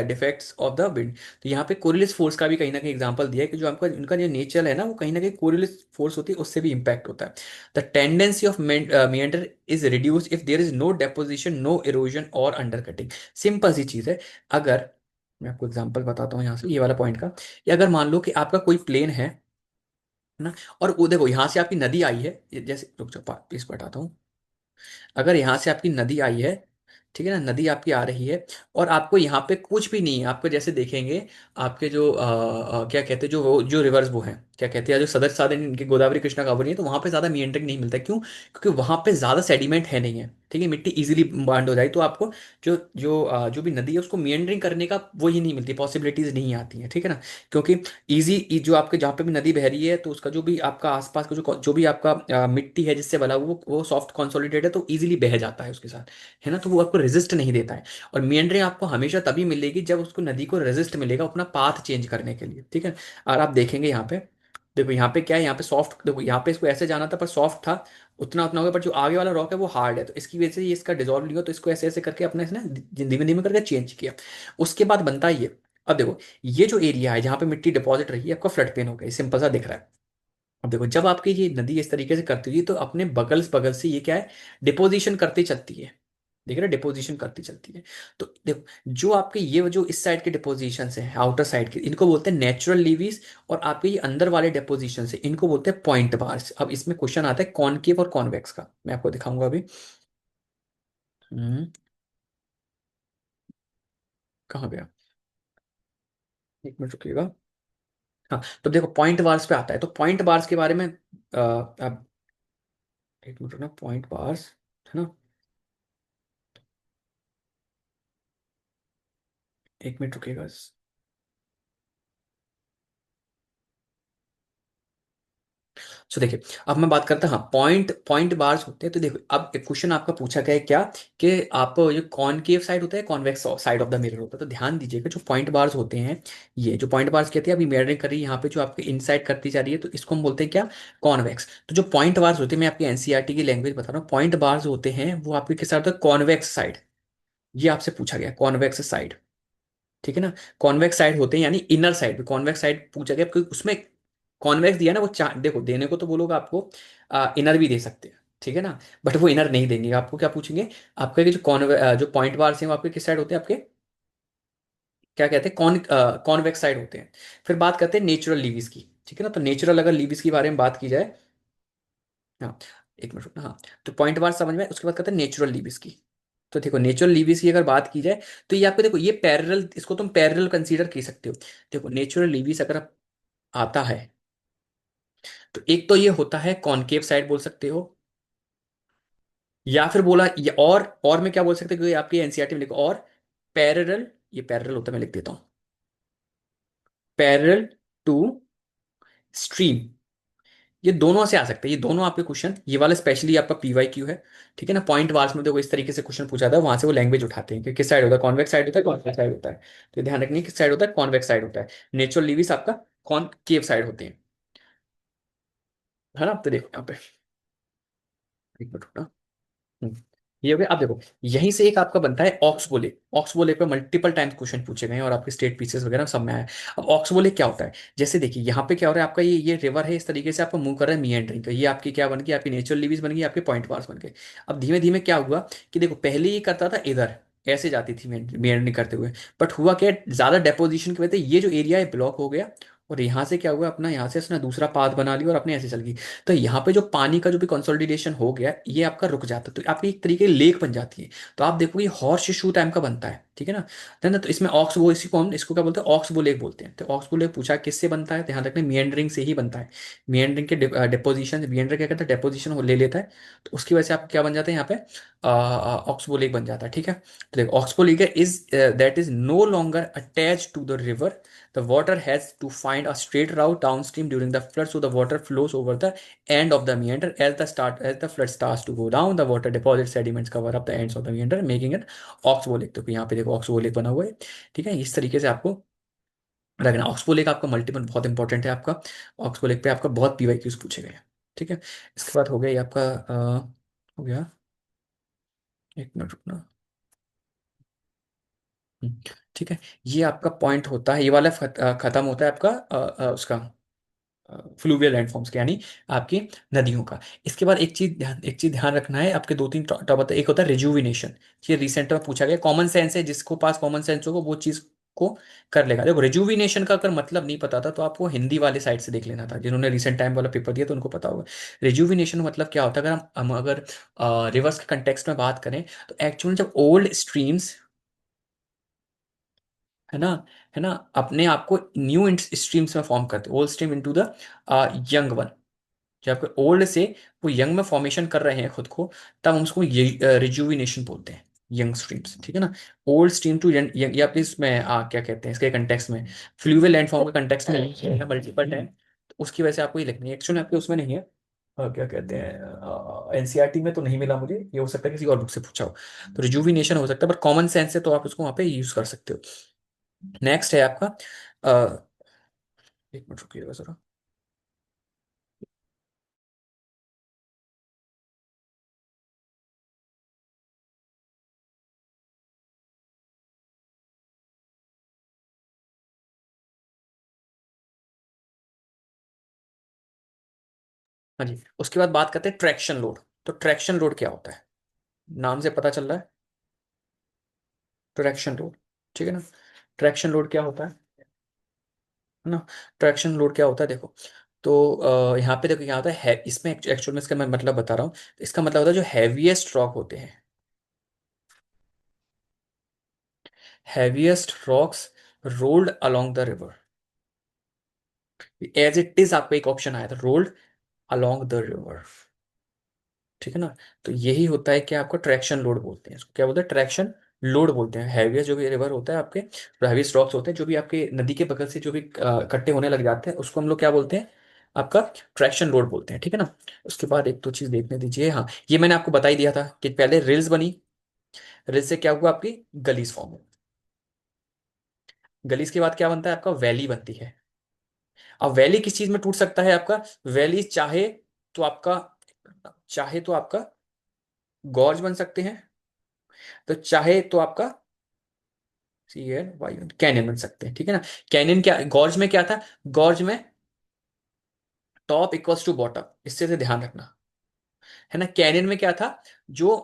[SPEAKER 1] defects of the wind. तो यहाँ पे कोरियोलिस फोर्स का भी कहीं ना कहीं एग्जांपल दिया है कि जो आपका उनका जो नेचर है ना वो कहीं ना कहीं कोरियोलिस फोर्स होती है, उससे भी इंपैक्ट होता है। The tendency of meander is reduce if there is no deposition no erosion और अंडर कटिंग। सिंपल सी चीज है। अगर मैं आपको एग्जांपल बताता हूँ यहाँ से ये वाला पॉइंट का, कि अगर मान लो कि आपका कोई प्लेन है ना, और वो देखो यहाँ से आपकी नदी आई है, जैसे रुक जाओ प्लीज बताता हूँ। अगर यहाँ से आपकी नदी आई है, ठीक है ना, नदी आपकी आ रही है, और आपको यहाँ पे कुछ भी नहीं है, आपको जैसे देखेंगे आपके जो क्या कहते हैं जो रिवर्स वो हैं, क्या कहते हैं जो सदर साधन इनके गोदावरी कृष्णा कावेरी है, तो वहां पे ज्यादा मीएंडरिंग नहीं मिलता। क्यों? क्योंकि वहां पे ज्यादा सेडिमेंट है नहीं है, ठीक है, मिट्टी इजीली बाउंड हो जाए, तो आपको जो भी नदी है उसको मीएंडरिंग करने का वो ही नहीं मिलती, पॉसिबिलिटीज नहीं आती है, ठीक है ना। क्योंकि इजी जो आपके जहाँ पे भी नदी बह रही है तो उसका जो भी आपका आसपास का जो भी आपका मिट्टी है जिससे बना वो सॉफ्ट कॉन्सोलिडेट है, तो इजीली बह जाता है उसके साथ, है ना, तो वो आपको रेजिस्ट नहीं देता है। और मेंड्रिंग आपको हमेशा तभी मिलेगी जब उसको नदी को रेजिस्ट मिलेगा अपना पाथ चेंज करने के लिए, ठीक है। और आप देखेंगे यहाँ पे, देखो यहाँ पे क्या है, यहाँ पे सॉफ्ट, देखो यहाँ पे इसको ऐसे जाना था पर सॉफ्ट था, उतना उतना हो गया, पर जो आगे वाला रॉक है वो हार्ड है, तो इसकी वजह से ये इसका डिजोल्व नहीं हुआ, तो इसको ऐसे ऐसे करके अपने इसने धीमे धीमे करके चेंज किया। उसके बाद बनता है ये। अब देखो, ये जो एरिया है जहाँ पे मिट्टी डिपॉजिट रही है आपका फ्लड प्लेन हो गया, सिंपल सा दिख रहा है। अब देखो, जब आपकी ये नदी इस तरीके से करती हुई तो अपने बगल बगल से ये क्या है, डिपोजिशन करती चलती है, देख रहे, डिपोजिशन करती चलती है। तो देखो, जो आपके ये जो इस साइड के डिपोजिशन है आउटर साइड के, इनको बोलते हैं नेचुरल लीवीज, और आपके ये अंदर वाले डिपोजिशन है इनको बोलते हैं पॉइंट बार्स। अब इसमें क्वेश्चन आता है कॉनकेव और कॉन्वेक्स का, मैं आपको दिखाऊंगा अभी। हम्म, कहाँ गया, एक मिनट रुकिएगा। हाँ, तो देखो पॉइंट बार्स पे आता है, तो पॉइंट बार्स के बारे में अब एक मिनट ना, पॉइंट बार्स, है ना, एक मिनट रुकिएगा। सो देखिए, अब मैं बात करता, हाँ, पॉइंट पॉइंट बार्स होते हैं। तो देखो अब एक क्वेश्चन आपका पूछा गया है क्या, कि आप ये कॉनकेव साइड होता है convex side of the mirror होता है, तो ध्यान दीजिएगा जो पॉइंट बार्स होते हैं, ये जो पॉइंट बार्स कहते हैं अभी मिररिंग कर रही है यहाँ पे जो आपके इनसाइड करती जा रही है, तो इसको हम बोलते हैं क्या, कॉन्वेक्स। तो जो पॉइंट बार्स होते हैं, मैं आपकी एनसीईआरटी की लैंग्वेज बता रहा हूँ, पॉइंट बार्स होते हैं वो आपके किस साइड होता है, कॉन्वेक्स साइड, ये आपसे पूछा गया कॉन्वेक्स साइड, ठीक है ना। कॉन्वेक्स साइड होते हैं यानी इनर साइड, कॉन्वेक्स साइड पूछा गया क्योंकि उसमें कॉन्वेक्स दिया ना, वो देखो देने को तो वो लोग आपको इनर भी दे सकते हैं, ठीक है ना, बट वो इनर नहीं देंगे आपको। क्या पूछेंगे आपके कि जो जो पॉइंट बार्स हैं वो आपके किस साइड होते हैं, आपके क्या कहते हैं, कॉन्वेक्स साइड होते हैं। फिर बात करते हैं नेचुरल लीविस की, ठीक है ना। तो नेचुरल अगर लीविस के बारे में बात की जाए, हाँ एक मिनट रुकना, हाँ तो पॉइंट बार समझ में आया, उसके बाद कहते हैं नेचुरल लीविस की। तो देखो नेचुरल लीविस की अगर बात की जाए, तो ये आपको देखो ये पैरेलल, इसको तुम पैरेलल कंसीडर कर सकते हो। देखो नेचुरल लीविस अगर आता है, तो एक तो ये होता है कॉनकेव साइड बोल सकते हो, या फिर बोला ये और मैं क्या बोल सकते हो, क्योंकि आपकी एनसीईआरटी में लिखो और पैरेलल, ये पैरेलल होता है, मैं लिख देता हूं पैरेलल टू स्ट्रीम। ये दोनों से आ सकते हैं, ये दोनों आपके क्वेश्चन, ये वाला स्पेशली आपका पीवाई क्यू है, ठीक है ना। पॉइंट वार्स में देखो इस तरीके से क्वेश्चन पूछा था, वहां से वो लैंग्वेज उठाते हैं कि किस साइड होता है, कॉन्वेक्स साइड होता है, कॉन्वेक्स साइड होता है। तो ध्यान रखनी किस साइड होता है, कॉन्वेक्स साइड होता है। नेचुरल लिविस आपका कॉनकेव साइड होते हैं, है ना। तो देखो यहाँ पे एक मिनट रुकना। हम्म, ये हो गया। अब देखो यहीं से एक आपका बनता है ऑक्सबोले। ऑक्सबोले पे मल्टीपल टाइम्स क्वेश्चन पूछे गए हैं और आपके स्टेट पीसेस वगैरह सब में आया है। अब ऑक्सबोले क्या होता है, जैसे देखिए यहाँ पे क्या हो रहा है, आपका ये रिवर है, इस तरीके से आपका मूव कर रहा है मियंडरिंग का, ये आपकी क्या बन गई, आपकी नेचुरल लिविस बन गई, आपके पॉइंट पार्स बन गए। अब धीमे धीमे क्या हुआ कि देखो पहले ये करता था इधर ऐसे जाती थी मियंडरिंग करते हुए, बट हुआ क्या, ज्यादा डेपोजिशन की वजह से ये जो एरिया है ब्लॉक हो गया, और यहाँ से क्या हुआ, अपना यहाँ से उसने दूसरा पाथ बना लिया और अपने ऐसे चल गई। तो यहाँ पे जो पानी का जो भी कंसोलिडेशन हो गया ये आपका रुक जाता है, तो आपकी एक तरीके की लेक बन जाती है। तो आप देखो ये हॉर्स शू टाइम का बनता है, ठीक है ना। तो इसमें ऑक्स वो इसी को हम इसको क्या बोलते हैं, ऑक्स लेक बोलते हैं। तो ऑक्स लेक पूछा किससे बनता है, ध्यान रखना मियंडरिंग से ही बनता है। मियंडरिंग के डिपोजिशन, मियंडर क्या कहता है, डिपोजिशन ले लेता है, तो उसकी वजह से आप क्या बन जाता है यहाँ पे, ऑक्सबो लेक बन जाता है, ठीक है। तो देखो oxbow lake is that is no longer attach to the river, the water has to find a straight route downstream during the flood, so the water flows over the end of the meander. As the flood starts to go down, the water deposit sediments cover up the ends of the meander, making it oxbow lake. तो यहाँ पे देखो oxbow lake बना हुआ है, ठीक है। इस तरीके से आपको रखना। ऑक्सबो लेक आपका मल्टीपल बहुत इंपॉर्टेंट है आपका, ऑक्सबो लेक पे आपका बहुत पीवाईक्यूज पूछे गए हैं, ठीक है। इसके बाद हो गया ये आपका हो गया, एक मिनट रुकना। हम्म, ठीक है। ये आपका पॉइंट होता है, ये वाला खत्म होता है आपका उसका फ्लूवियल लैंडफॉर्म्स के, यानी आपकी नदियों का। इसके बाद एक चीज ध्यान रखना है, आपके दो तीन टॉप, एक होता है रिजुविनेशन। ये रिसेंट में पूछा गया, कॉमन सेंस है, जिसको पास कॉमन सेंस होगा वो चीज को कर लेगा। देखो रिजुविनेशन का अगर मतलब नहीं पता था तो आपको हिंदी वाले साइड से देख लेना था, जिन्होंने रिसेंट टाइम वाला पेपर दिया तो उनको पता होगा। रिजुविनेशन मतलब क्या होता है, अगर हम अगर रिवर्स के कंटेक्स्ट में बात करें, तो एक्चुअली जब ओल्ड स्ट्रीम्स, है ना, है ना, अपने आप को न्यू स्ट्रीम्स में फॉर्म करते, old stream into the young one, जो आपके ओल्ड से वो यंग में फॉर्मेशन कर रहे हैं खुद को, तब हम उसको रिजुविनेशन बोलते हैं, यंग स्ट्रीम्स, ठीक है ना। ओल्ड स्ट्रीम टू यंग, ये आपके इसमें क्या कहते हैं इसके कंटेक्स्ट में, फ्लूवियल लैंडफॉर्म के कंटेक्स्ट में नहीं है मल्टीपल टाइम, तो उसकी वजह से आपको ये लिखनी है। एक्चुअली आपके उसमें नहीं है, क्या कहते हैं एनसीईआरटी में तो नहीं मिला मुझे, ये हो सकता है किसी और बुक से पूछा हो। तो रिजुविनेशन हो सकता है, बट कॉमन सेंस से तो आप उसको वहाँ पे यूज कर सकते हो। नेक्स्ट है आपका एक मिनट रुकिएगा जरा। हाँ जी, उसके बाद बात करते हैं ट्रैक्शन लोड। तो ट्रैक्शन लोड क्या होता है, नाम से पता चल रहा है, ट्रैक्शन लोड, ठीक है ना। ट्रैक्शन लोड क्या होता है ना, ट्रैक्शन लोड क्या होता है देखो, तो यहाँ पे देखो क्या होता है, इसमें एक्चुअल में इसका मैं मतलब बता रहा हूँ। इसका मतलब होता है जो हैवीएस्ट रॉक होते हैं, heaviest rocks rolled along the river, as it is आपका एक ऑप्शन आया था, रोल्ड अलोंग द रिवर, ठीक है ना। तो यही होता है कि आपको ट्रैक्शन लोड बोलते हैं, इसको क्या बोलते हैं, ट्रैक्शन लोड बोलते हैं। हैवीएस्ट जो भी रिवर होता है आपके, हैवीएस्ट रॉक्स होते हैं जो भी आपके नदी के बगल से जो भी इकट्ठे होने लग जाते हैं, उसको हम लोग क्या बोलते हैं, आपका ट्रैक्शन लोड बोलते हैं, ठीक है ना। उसके बाद एक दो चीज देखने दीजिए, हाँ ये मैंने आपको बता ही दिया था कि पहले रिल्स बनी, रिल्स से क्या हुआ, आपकी गलीज फॉर्म हुई, गलीज के बाद क्या बनता है, आपका वैली बनती है। अब वैली किस चीज में टूट सकता है आपका, वैली तो आपका चाहे तो आपका गॉर्ज बन सकते हैं, तो चाहे तो आपका CAN कैनियन बन सकते हैं, ठीक है ना। कैनियन क्या, गॉर्ज में क्या था, गॉर्ज में टॉप इक्वल्स टू बॉटम, इससे से ध्यान रखना, है ना। कैनियन में क्या था, जो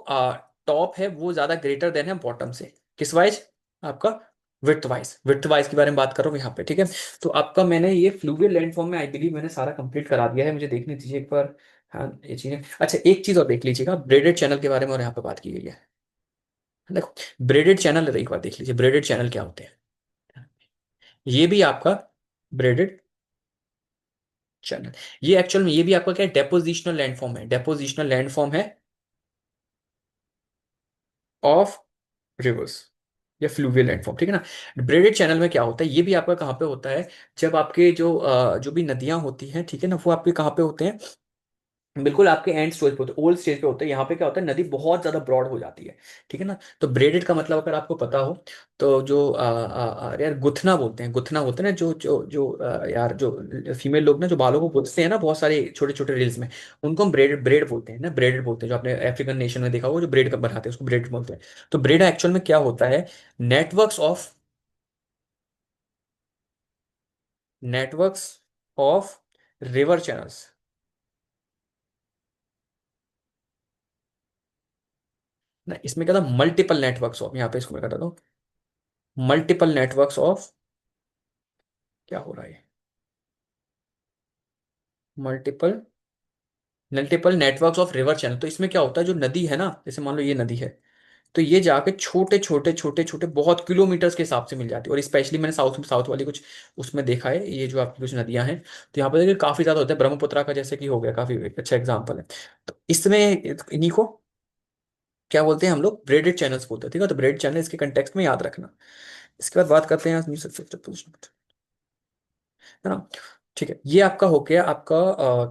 [SPEAKER 1] टॉप है वो ज्यादा ग्रेटर देन है बॉटम से, किस वाइज, आपका विड्थ वाइज, विड्थ वाइज के बारे में बात कर रहा हूँ यहाँ पे, ठीक है। तो आपका मैंने ये फ्लूवियल लैंडफॉर्म में आई बिलीव मैंने सारा कंप्लीट करा दिया है, मुझे देखने दीजिए एक बार। हाँ ये चीजें, अच्छा एक चीज और देख लीजिएगा, ब्रेडेड चैनल के बारे में और यहाँ पे बात की गई है। देखो ब्रेडेड चैनल एक बार देख लीजिए, ब्रेडेड चैनल क्या होते हैं। ये भी आपका ब्रेडेड चैनल, ये एक्चुअल में ये भी आपका क्या है, डेपोजिशनल लैंडफॉर्म है, डेपोजिशनल लैंडफॉर्म है ऑफ रिवर्स या फ्लूवियल लैंडफॉर्म, ठीक है ना। ब्रेडेड चैनल में क्या होता है, ये भी आपका कहाँ पे होता है, जब आपके जो जो भी नदियां होती हैं, ठीक है ना, वो आपके कहाँ पे होते हैं, बिल्कुल आपके एंड स्टेज पे होते हैं, ओल्ड स्टेज पे होते हैं। यहाँ पे क्या होता है, नदी बहुत ज्यादा ब्रॉड हो जाती है, ठीक है ना। तो ब्रेडेड का मतलब अगर आपको पता हो, तो जो यार गुथना बोलते हैं, गुथना बोलते हैं ना, यार जो फीमेल लोग ना जो बालों को गुथते हैं ना बहुत सारे छोटे छोटे रील्स में, उनको हम ब्रेड ब्रेड बोलते हैं ना, ब्रेडेड बोलते हैं। जो आपने अफ्रीकन नेशन में देखा होगा जो ब्रेड का बनाते हैं उसको ब्रेड बोलते हैं। तो ब्रेड एक्चुअल में क्या होता है, networks of networks of river channels, ना इसमें क्या था, मल्टीपल नेटवर्क्स ऑफ, यहाँ पे इसको मैं बताता हूँ, मल्टीपल नेटवर्क्स ऑफ, क्या हो रहा है, multiple multiple networks of river channel. तो इसमें क्या होता है, जो नदी है ना, जैसे मान लो ये नदी है, तो ये जाके छोटे छोटे छोटे छोटे बहुत किलोमीटर्स के हिसाब से मिल जाती है। और स्पेशली मैंने साउथ साउथ वाली कुछ उसमें देखा है, ये जो आपकी कुछ नदियां हैं, तो यहाँ पर देखिए काफी ज्यादा होता है, ब्रह्मपुत्रा का जैसे कि हो गया, काफी एक अच्छा एग्जाम्पल है। तो इसमें इन्हीं को क्या बोलते हैं हम लोग, ब्रेडेड चैनल्स बोलते हैं, ठीक है। तो ब्रेड चैनल इसके कंटेक्स्ट में याद रखना। इसके बाद बात करते हैं है ना, ठीक है। ये आपका हो गया आपका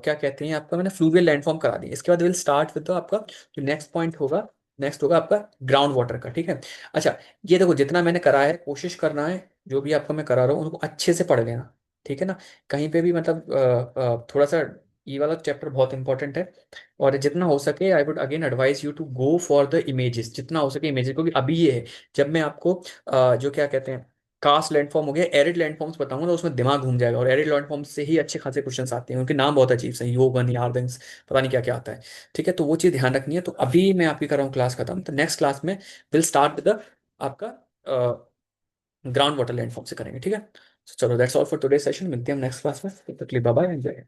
[SPEAKER 1] क्या कहते हैं, आपका मैंने फ्लूवियल लैंडफॉर्म करा दिया। इसके बाद विल स्टार्ट विद आपका जो नेक्स्ट पॉइंट होगा, नेक्स्ट होगा आपका ग्राउंड वाटर का, ठीक है। अच्छा ये देखो जितना मैंने करा है, कोशिश करना है जो भी आपका मैं करा रहा हूँ उनको अच्छे से पढ़ लेना, ठीक है ना। कहीं पे भी मतलब थोड़ा सा ये वाला चैप्टर बहुत इंपॉर्टेंट है। और जितना हो सके I would again advise you to go for the images, जितना हो सके इमेजेस, क्योंकि अभी ये है, जब मैं आपको जो क्या कहते हैं कास्ट लैंडफॉर्म हो गया, एरिड लैंडफॉर्म्स बताऊंगा तो उसमें दिमाग घूम जाएगा। और एरिड लैंडफॉर्म्स से ही अच्छे खासे क्वेश्चंस आते हैं, उनके नाम बहुत अजीब से योगन यार्देंस, पता नहीं क्या क्या आता है, ठीक है। तो वो चीज़ ध्यान रखनी है। तो अभी मैं आपकी कर रहा हूँ क्लास खत्म, तो नेक्स्ट क्लास में विल स्टार्ट विद आपका ग्राउंड वाटर लैंडफॉर्म से करेंगे, ठीक है। चलो that's all for today session, मिलते हैं हम नेक्स्ट क्लास में, तब तक के लिए बाय बाय, एंजॉय।